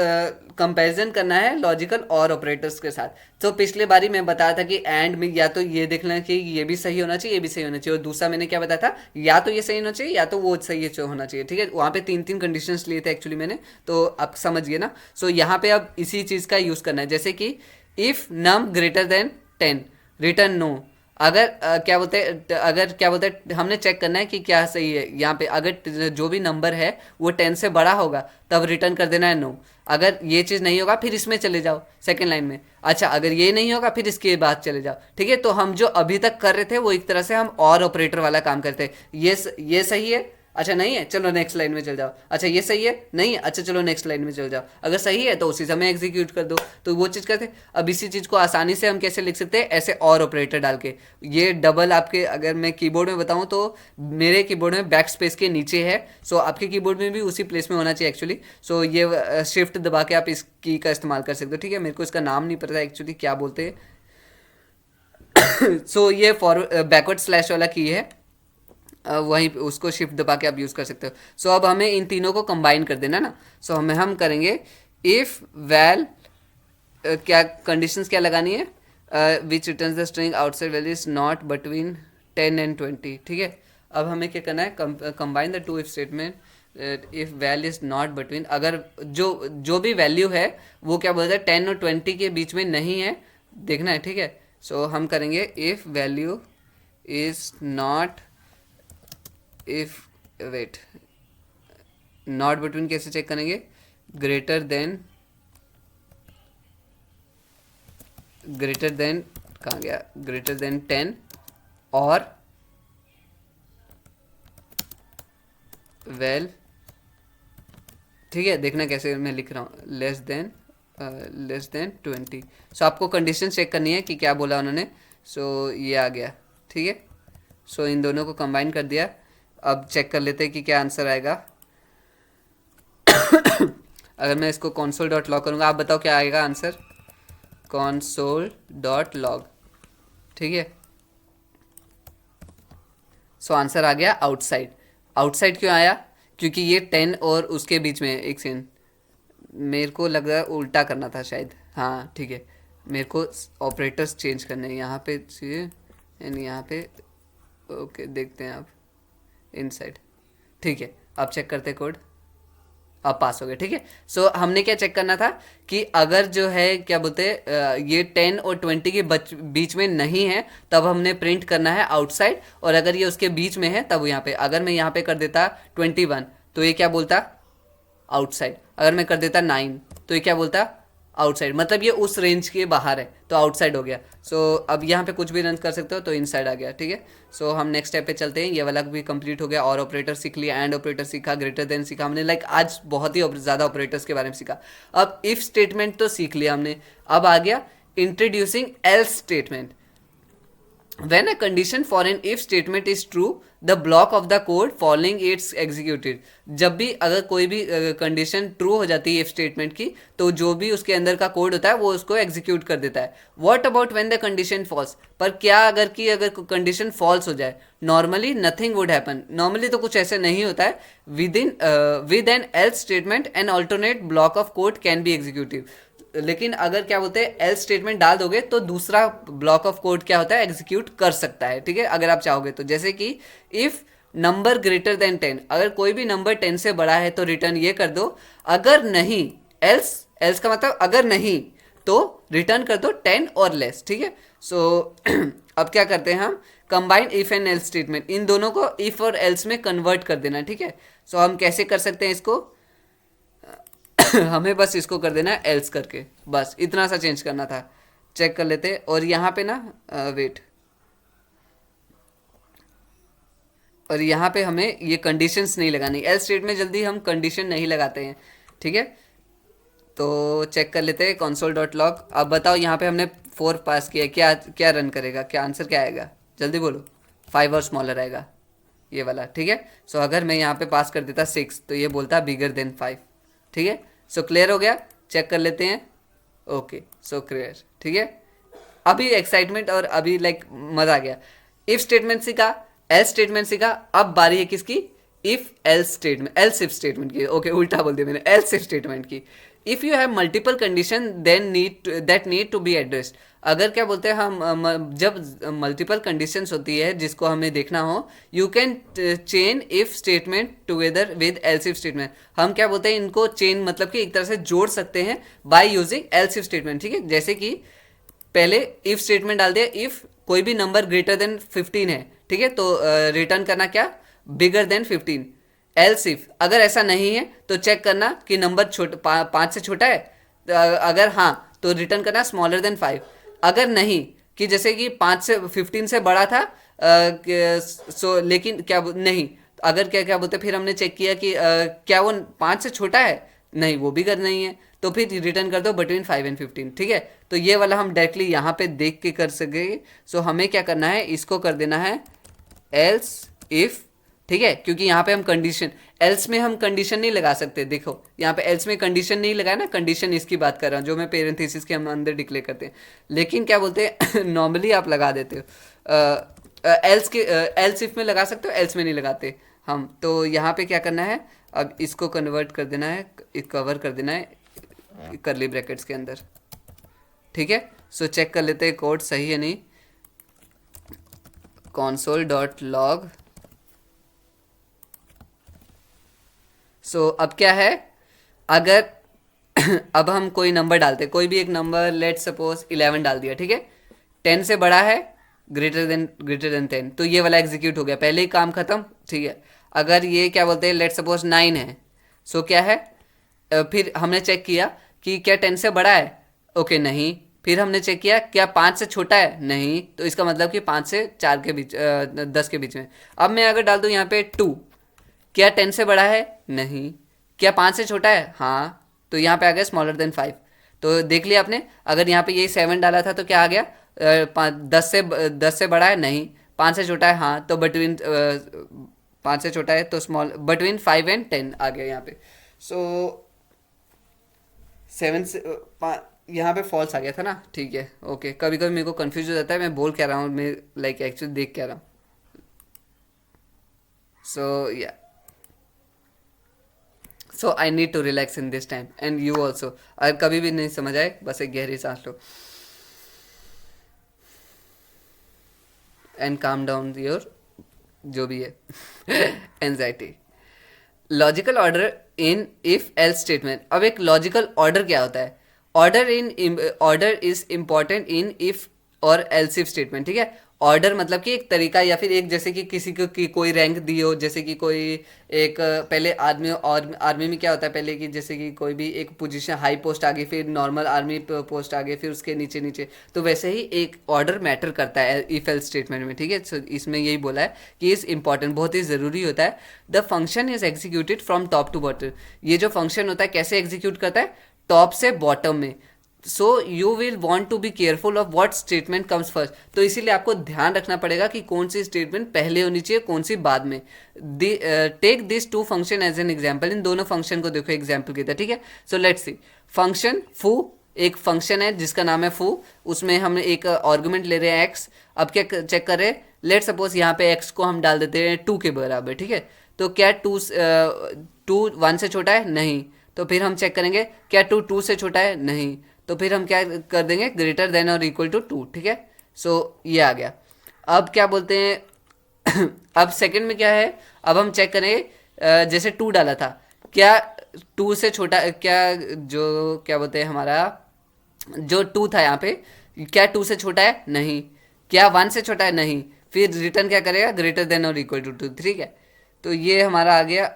A: कंपैरिजन करना है लॉजिकल और ऑपरेटर्स के साथ। तो पिछले बारी मैं बताया था कि एंड में या तो ये देखना कि ये भी सही होना चाहिए, ये भी सही होना चाहिए, और दूसरा मैंने क्या बताया था, या तो ये सही होना चाहिए या तो वो सही होना चाहिए, ठीक है। वहाँ पे 3 3 कंडीशंस लिए थे एक्चुअली मैंने, तो आप समझिए ना। सो यहाँ पे अब इसी चीज़ का यूज़ करना है, जैसे कि if num greater than 10 return no. अगर क्या बोलते हैं, अगर क्या बोलते हैं, हमने चेक करना है कि क्या सही है यहाँ पे। अगर जो भी नंबर है वो 10 से बड़ा होगा तब रिटर्न कर देना है नो। अगर ये चीज़ नहीं होगा फिर इसमें चले जाओ सेकंड लाइन में। अच्छा, अगर ये नहीं होगा फिर इसके बाद चले जाओ, ठीक है। तो हम जो अभी तक कर रहे थे वो एक तरह से हम और ऑपरेटर वाला काम करते हैं। ये सही है, अच्छा नहीं है, चलो नेक्स्ट लाइन में चल जाओ। अच्छा ये सही है, नहीं है, अच्छा चलो नेक्स्ट लाइन में चल जाओ। अगर सही है तो उसी समय एग्जीक्यूट कर दो, तो वो चीज़ करते। अब इसी चीज़ को आसानी से हम कैसे लिख सकते हैं, ऐसे और ऑपरेटर डाल के। ये डबल आपके, अगर मैं कीबोर्ड में बताऊं तो मेरे कीबोर्ड में बैक स्पेस के नीचे है। सो आपके कीबोर्ड में भी उसी प्लेस में होना चाहिए एक्चुअली। सो ये शिफ्ट दबा के आप इस की का इस्तेमाल कर सकते हो, ठीक है। मेरे को इसका नाम नहीं पता एक्चुअली क्या बोलते हैं। सो ये फॉरवर्ड बैकवर्ड स्लैश वाला की है, वहीं पे उसको शिफ्ट दबा के आप यूज़ कर सकते हो। सो अब हमें इन तीनों को कंबाइन कर देना ना। सो हम करेंगे इफ़ वैल, क्या कंडीशंस क्या लगानी है, which returns the string outside value is not between 10 and 20, ठीक है। अब हमें क्या करना है, combine the two if statement. If value is not between, अगर जो भी वैल्यू है वो क्या बोलता है 10 और 20 के बीच में नहीं है, देखना है, ठीक है। सो हम करेंगे if value is not, if wait, not between कैसे चेक करेंगे, ग्रेटर देन कहाँ गया, ग्रेटर देन 10 और वेल, ठीक है। देखना कैसे मैं लिख रहा हूँ, लेस देन 20। सो आपको कंडीशन चेक करनी है कि क्या बोला उन्होंने। सो ये आ गया, ठीक है। सो इन दोनों को कंबाइन कर दिया। अब चेक कर लेते हैं कि क्या आंसर आएगा। अगर मैं इसको console.log करूँगा, आप बताओ क्या आएगा आंसर, console.log, ठीक है। सो आंसर आ गया आउटसाइड। आउटसाइड क्यों आया, क्योंकि ये 10 और उसके बीच में, एक सेकेंड, मेरे को लग रहा है उल्टा करना था शायद, हाँ ठीक है। मेरे को ऑपरेटर्स चेंज करने हैं, यहाँ पे चाहिए एंड यहाँ पे, ओके देखते हैं आप इनसाइड, ठीक है। अब चेक करते कोड, अब पास हो गए, ठीक है। सो हमने क्या चेक करना था कि अगर जो है क्या बोलते हैं, ये 10 और 20 के बीच में नहीं है तब हमने प्रिंट करना है आउटसाइड, और अगर ये उसके बीच में है तब यहाँ पे, अगर मैं यहाँ पे कर देता 21 तो ये क्या बोलता, आउटसाइड। अगर मैं कर देता 9 तो ये क्या बोलता, आउटसाइड। मतलब ये उस रेंज के बाहर है तो आउटसाइड हो गया। सो अब यहाँ पे कुछ भी रन कर सकते हो तो इनसाइड आ गया, ठीक है। सो हम नेक्स्ट स्टेप पे चलते हैं। ये वाला भी कंप्लीट हो गया, और ऑपरेटर सीख लिया, एंड ऑपरेटर सीखा, ग्रेटर देन सीखा हमने। लाइक आज बहुत ही ज़्यादा ऑपरेटर्स के बारे में सीखा। अब इफ स्टेटमेंट तो सीख लिया हमने, अब आ गया introducing else statement. When a condition for an if statement is true, the block of the code following it's executed। जब भी अगर कोई भी कंडीशन ट्रू हो जाती है if स्टेटमेंट की, तो जो भी उसके अंदर का कोड होता है वो उसको एग्जीक्यूट कर देता है। What about when the condition false? पर क्या अगर कंडीशन फॉल्स हो जाए, normally nothing would happen. Normally तो कुछ ऐसे नहीं होता है। With an else statement an alternate block of code can be executive. लेकिन अगर क्या बोलते हैं एल्स स्टेटमेंट डाल दोगे तो दूसरा ब्लॉक ऑफ कोड क्या होता है, एग्जीक्यूट कर सकता है, ठीक है, अगर आप चाहोगे तो। जैसे कि इफ नंबर ग्रेटर देन 10, अगर कोई भी नंबर 10 से बड़ा है तो रिटर्न ये कर दो, अगर नहीं, एल्स का मतलब अगर नहीं तो रिटर्न कर दो 10 और लेस, ठीक है। सो अब क्या करते हैं हम, combine if and else statement, इन दोनों को इफ और एल्स में कन्वर्ट कर देना, ठीक है। सो हम कैसे कर सकते हैं इसको, हमें बस इसको कर देना है एल्स करके, बस इतना सा चेंज करना था। चेक कर लेते। और यहाँ पे ना वेट, और यहाँ पे हमें ये कंडीशंस नहीं लगानी, एल्स स्टेट में जल्दी हम कंडीशन नहीं लगाते हैं, ठीक है। तो चेक कर लेते हैं console.log। अब बताओ यहाँ पे हमने 4 पास किया, क्या क्या रन करेगा, क्या आंसर क्या आएगा, जल्दी बोलो। 5 और स्मॉलर आएगा ये वाला, ठीक है। सो अगर मैं यहाँ पे पास कर देता 6 तो ये बोलता बिगर देन 5, ठीक है। सो क्लियर हो गया, चेक कर लेते हैं। ओके सो क्लियर, ठीक है। अभी एक्साइटमेंट और अभी लाइक मज़ा आ गया। इफ स्टेटमेंट सीखा, एल्स स्टेटमेंट सीखा, अब बारी है किसकी, if else statement, else if statement की। ओके उल्टा बोल दिया मैंने, एल्स इफ स्टेटमेंट की। If you have multiple condition then need to be addressed. अगर क्या बोलते हैं हम जब मल्टीपल कंडीशंस होती है जिसको हमें देखना हो, you can chain if statement together with else if statement. हम क्या बोलते हैं इनको चेन मतलब कि एक तरह से जोड़ सकते हैं by using else if statement, ठीक है। जैसे कि पहले इफ स्टेटमेंट डाल दिया, इफ कोई भी नंबर ग्रेटर देन 15 है, ठीक है, तो रिटर्न करना क्या, बिगर देन 15। एल्स इफ अगर ऐसा नहीं है तो चेक करना कि नंबर पाँच से छोटा है, अगर हाँ तो रिटर्न करना स्मॉलर देन 5। अगर नहीं, कि जैसे कि 5 से 15 से बड़ा था सो लेकिन क्या नहीं, अगर क्या क्या बोलते फिर हमने चेक किया कि क्या वो 5 से छोटा है, नहीं वो भी कर नहीं है, तो फिर रिटर्न कर दो बिटवीन 5 एंड 15, ठीक है। तो ये वाला हम डायरेक्टली यहाँ पे देख के कर सके। सो हमें क्या करना है, इसको कर देना है एल्स इफ, ठीक है, क्योंकि यहाँ पे हम कंडीशन, एल्स में हम कंडीशन नहीं लगा सकते। देखो यहाँ पे एल्स में कंडीशन नहीं लगाया ना, कंडीशन इसकी बात कर रहा हूँ जो मैं पेरेंथेसिस के हम अंदर डिक्लेयर करते हैं, लेकिन क्या बोलते हैं नॉर्मली आप लगा देते हो एल्स के, एल्स इफ में लगा सकते हो, एल्स में नहीं लगाते हम। तो यहाँ पे क्या करना है, अब इसको कन्वर्ट कर देना है, कवर कर देना है करली ब्रैकेट्स के अंदर, ठीक है। सो चेक कर लेते हैं कोड सही है नहीं, console.log। सो अब क्या है, अगर अब हम कोई नंबर डालते, कोई भी एक नंबर, लेट सपोज 11 डाल दिया, ठीक है, 10 से बड़ा है, ग्रेटर देन 10, तो ये वाला एग्जीक्यूट हो गया, पहले ही काम खत्म, ठीक है। अगर ये क्या बोलते हैं लेट सपोज 9 है, सो क्या है, फिर हमने चेक किया कि क्या 10 से बड़ा है, ओके नहीं, फिर हमने चेक किया क्या 5 से छोटा है, नहीं, तो इसका मतलब कि 5 से 4 के बीच 10 के बीच में। अब मैं अगर डाल दूं यहाँ पे 2, क्या 10 से बड़ा है, नहीं, क्या 5 से छोटा है, हाँ, तो यहाँ पे आ गया स्मॉलर देन 5। तो देख लिया आपने, अगर यहाँ पे ये 7 डाला था तो क्या आ गया, 10 से बड़ा है, नहीं, 5 से छोटा है, हाँ, तो बिटवीन 5 से छोटा है तो स्मॉल, बिटवीन 5 एंड 10 आ गया यहाँ पे। सो 7 से यहाँ पे फॉल्स आ गया था ना, ठीक है, ओके। कभी कभी मेरे को कंफ्यूज हो जाता है मैं बोल क्या रहा हूँ, मैं लाइक एक्चुअली देख क्या रहा हूँ। So yeah, so I need to relax in this time and you also. अगर कभी भी नहीं समझ आए बस एक गहरी सांस लो एंड काम डाउन योर जो भी है anxiety. Logical order in if else statement. अब एक लॉजिकल ऑर्डर क्या होता है, order is important in if और एल्स इफ स्टेटमेंट, ठीक है। ऑर्डर मतलब कि एक तरीका, या फिर एक जैसे कि किसी को की कोई रैंक दी हो, जैसे कि कोई एक पहले आदमी, और आर्मी में क्या होता है पहले कि जैसे कि कोई भी एक पोजीशन हाई पोस्ट आ गई, फिर नॉर्मल आर्मी पोस्ट आ गई, फिर उसके नीचे नीचे, तो वैसे ही एक ऑर्डर मैटर करता है इफ एल्स स्टेटमेंट में, ठीक है। सो इसमें यही बोला है कि इज इंपॉर्टेंट, बहुत ही ज़रूरी होता है। The function is executed from top to bottom. ये जो फंक्शन होता है कैसे एग्जीक्यूट करता है, टॉप से बॉटम में। So you will want to be careful of what statement comes first. तो इसीलिए आपको ध्यान रखना पड़ेगा कि कौन सी स्टेटमेंट पहले होनी चाहिए, कौन सी बाद में। Take this two function as an example. इन दोनों फंक्शन को देखो एग्जाम्पल की तरह, ठीक है। सो लेट्स सी, फंक्शन फू एक फंक्शन है जिसका नाम है फू, उसमें हम एक आर्गुमेंट ले रहे हैं एक्स। अब क्या चेक कर रहे हैं, लेट सपोज यहाँ पे एक्स को हम डाल देते हैं 2 के बराबर, ठीक है। तो क्या 2 1 से छोटा है, नहीं, तो फिर हम चेक करेंगे क्या 2 से छोटा है, नहीं, तो फिर हम क्या कर देंगे, greater than or equal to 2, ठीक है। सो ये आ गया। अब क्या बोलते हैं अब सेकंड में क्या है, अब हम चेक करें जैसे 2 डाला था, क्या 2 से छोटा, क्या जो क्या बोलते हैं हमारा जो 2 था यहाँ पे, क्या 2 से छोटा है, नहीं, क्या 1 से छोटा है, नहीं, फिर रिटर्न क्या करेगा, greater than or equal to 2, ठीक है। तो ये हमारा आ गया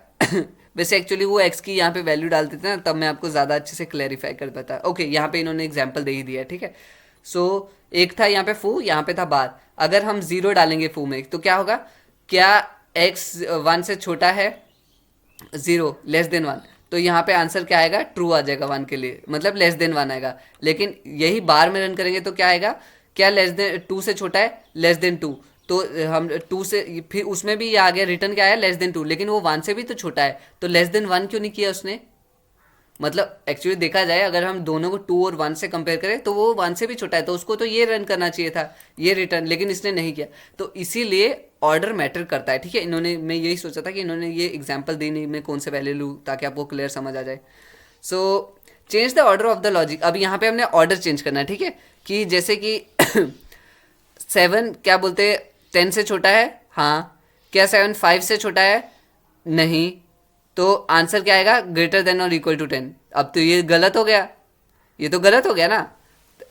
A: वैसे एक्चुअली वो एक्स की यहाँ पे वैल्यू डालते थे ना, तब मैं आपको ज़्यादा अच्छे से क्लैरिफाई कर पाता। ओके, यहाँ पे इन्होंने एग्जांपल दे ही दिया है, ठीक है। सो एक था यहाँ पे फू, यहाँ पे था बार। अगर हम 0 डालेंगे फू में तो क्या होगा, क्या एक्स 1 से छोटा है, 0 लेस देन 1, तो यहाँ पे आंसर क्या आएगा, ट्रू आ जाएगा 1 के लिए, मतलब लेस देन 1 आएगा। लेकिन यही बार में रन करेंगे तो क्या आएगा, क्या लेस देन 2 से छोटा है, लेस देन 2, तो हम 2 से, फिर उसमें भी ये आ गया, रिटर्न क्या आया, लेस देन 2, लेकिन वो 1 से भी तो छोटा है, तो लेस देन 1 क्यों नहीं किया उसने, मतलब एक्चुअली देखा जाए अगर हम दोनों को 2 और 1 से कंपेयर करें तो वो 1 से भी छोटा है, तो उसको तो ये रन करना चाहिए था, ये रिटर्न, लेकिन इसने नहीं किया। तो इसीलिए ऑर्डर मैटर करता है, ठीक है। इन्होंने, मैं यही सोचा था कि इन्होंने ये एग्जाम्पल दी नहीं, मैं कौन से वैल्यू लूँ ताकि आपको क्लियर समझ आ जाए। So change the order of the logic. अब यहाँ पे हमने ऑर्डर चेंज करना है, ठीक है। कि जैसे कि 7 क्या बोलते, 10 से छोटा है, हाँ। क्या 7 5 से छोटा है, नहीं। तो आंसर क्या आएगा, greater than or equal to 10। अब तो ये गलत हो गया, ये तो गलत हो गया ना।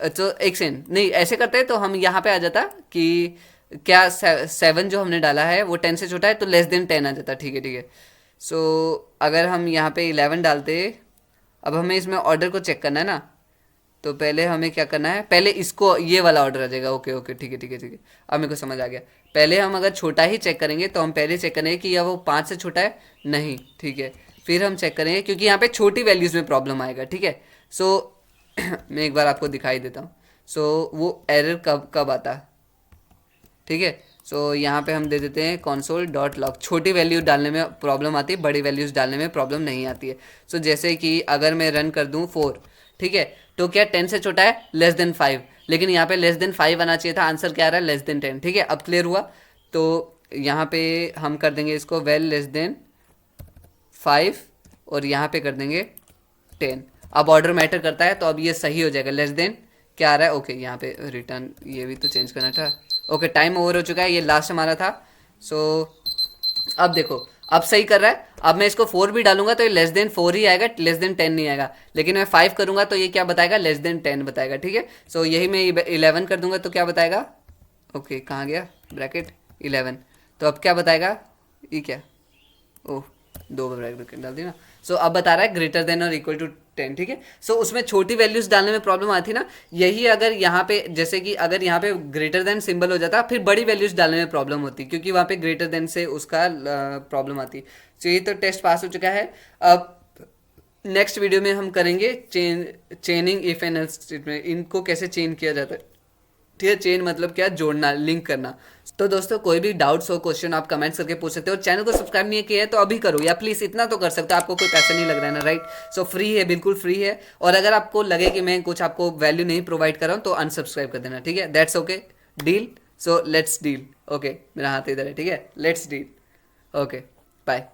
A: तो एक सेकंड, नहीं ऐसे करते हैं तो हम यहाँ पे आ जाता कि क्या 7 जो हमने डाला है वो 10 से छोटा है, तो लेस देन 10 आ जाता। ठीक है, ठीक है। सो अगर हम यहाँ पे 11 डालते, अब हमें इसमें ऑर्डर को चेक करना है ना, तो पहले हमें क्या करना है, पहले इसको, ये वाला ऑर्डर आ जाएगा। ओके ओके, ठीक है ठीक है ठीक है, अब मेरे को समझ आ गया। पहले हम अगर छोटा ही चेक करेंगे तो हम पहले चेक करेंगे कि या वो 5 से छोटा है, नहीं, ठीक है। फिर हम चेक करेंगे क्योंकि यहाँ पे छोटी वैल्यूज़ में प्रॉब्लम आएगा, ठीक है। सो मैं एक बार आपको दिखाई देता हूँ। सो वो एरर कब कब आता है, ठीक है। सो यहाँ पे हम दे देते हैं console डॉट लॉग। छोटी वैल्यू डालने में प्रॉब्लम आती है, बड़ी वैल्यूज़ डालने में प्रॉब्लम नहीं आती है। सो जैसे कि अगर मैं रन कर दूँ 4, ठीक है, तो क्या 10 से छोटा है, लेस देन 5, लेकिन यहाँ पे लेस देन 5 आना चाहिए था, आंसर क्या आ रहा है, लेस देन 10। ठीक है, अब क्लियर हुआ। तो यहाँ पे हम कर देंगे इसको वेल लेस देन 5 और यहाँ पे कर देंगे 10। अब ऑर्डर मैटर करता है, तो अब ये सही हो जाएगा, लेस देन क्या आ रहा है, ओके। यहाँ पे रिटर्न ये भी तो चेंज करना था। ओके, टाइम ओवर हो चुका है, ये लास्ट हमारा था। सो अब देखो, अब सही कर रहा है। अब मैं इसको 4 भी डालूंगा तो ये लेस देन 4 ही आएगा, लेस देन 10 नहीं आएगा। लेकिन मैं 5 करूंगा तो ये क्या बताएगा, लेस देन 10 बताएगा, ठीक है। सो यही मैं 11 कर दूंगा तो क्या बताएगा, ओके कहाँ गया ब्रैकेट, 11। तो अब क्या बताएगा, ये क्या, ओह 2 ब्रैकेट डाल दी ना। सो अब बता रहा है greater than or equal to 10, ठीक है। सो उसमें छोटी वैल्यूज डालने में प्रॉब्लम आती ना, यही अगर यहाँ पे, जैसे कि अगर यहाँ पे ग्रेटर देन सिंबल हो जाता, फिर बड़ी वैल्यूज डालने में प्रॉब्लम होती, क्योंकि वहाँ पे ग्रेटर देन से उसका प्रॉब्लम आती। सो ये तो टेस्ट पास हो चुका है। अब नेक्स्ट वीडियो में हम करेंगे चेनिंग इफ एंड एल्स स्टेटमेंट, इनको कैसे चेन किया जाता है, ठीक है। चेन मतलब क्या, जोड़ना, लिंक करना। तो दोस्तों कोई भी डाउट्स हो, क्वेश्चन आप कमेंट्स करके पूछ सकते हो। चैनल को सब्सक्राइब नहीं किया है तो अभी करो, या प्लीज़ इतना तो कर सकते हो, आपको कोई पैसा नहीं लग रहा है ना, राइट। सो फ्री है, बिल्कुल फ्री है। और अगर आपको लगे कि मैं कुछ आपको वैल्यू नहीं प्रोवाइड कर रहा हूँ तो अनसब्सक्राइब कर देना, ठीक है। That's okay, deal. So let's deal. Okay, मेरा हाथ इधर है, ठीक है, लेट्स डील। Okay, bye.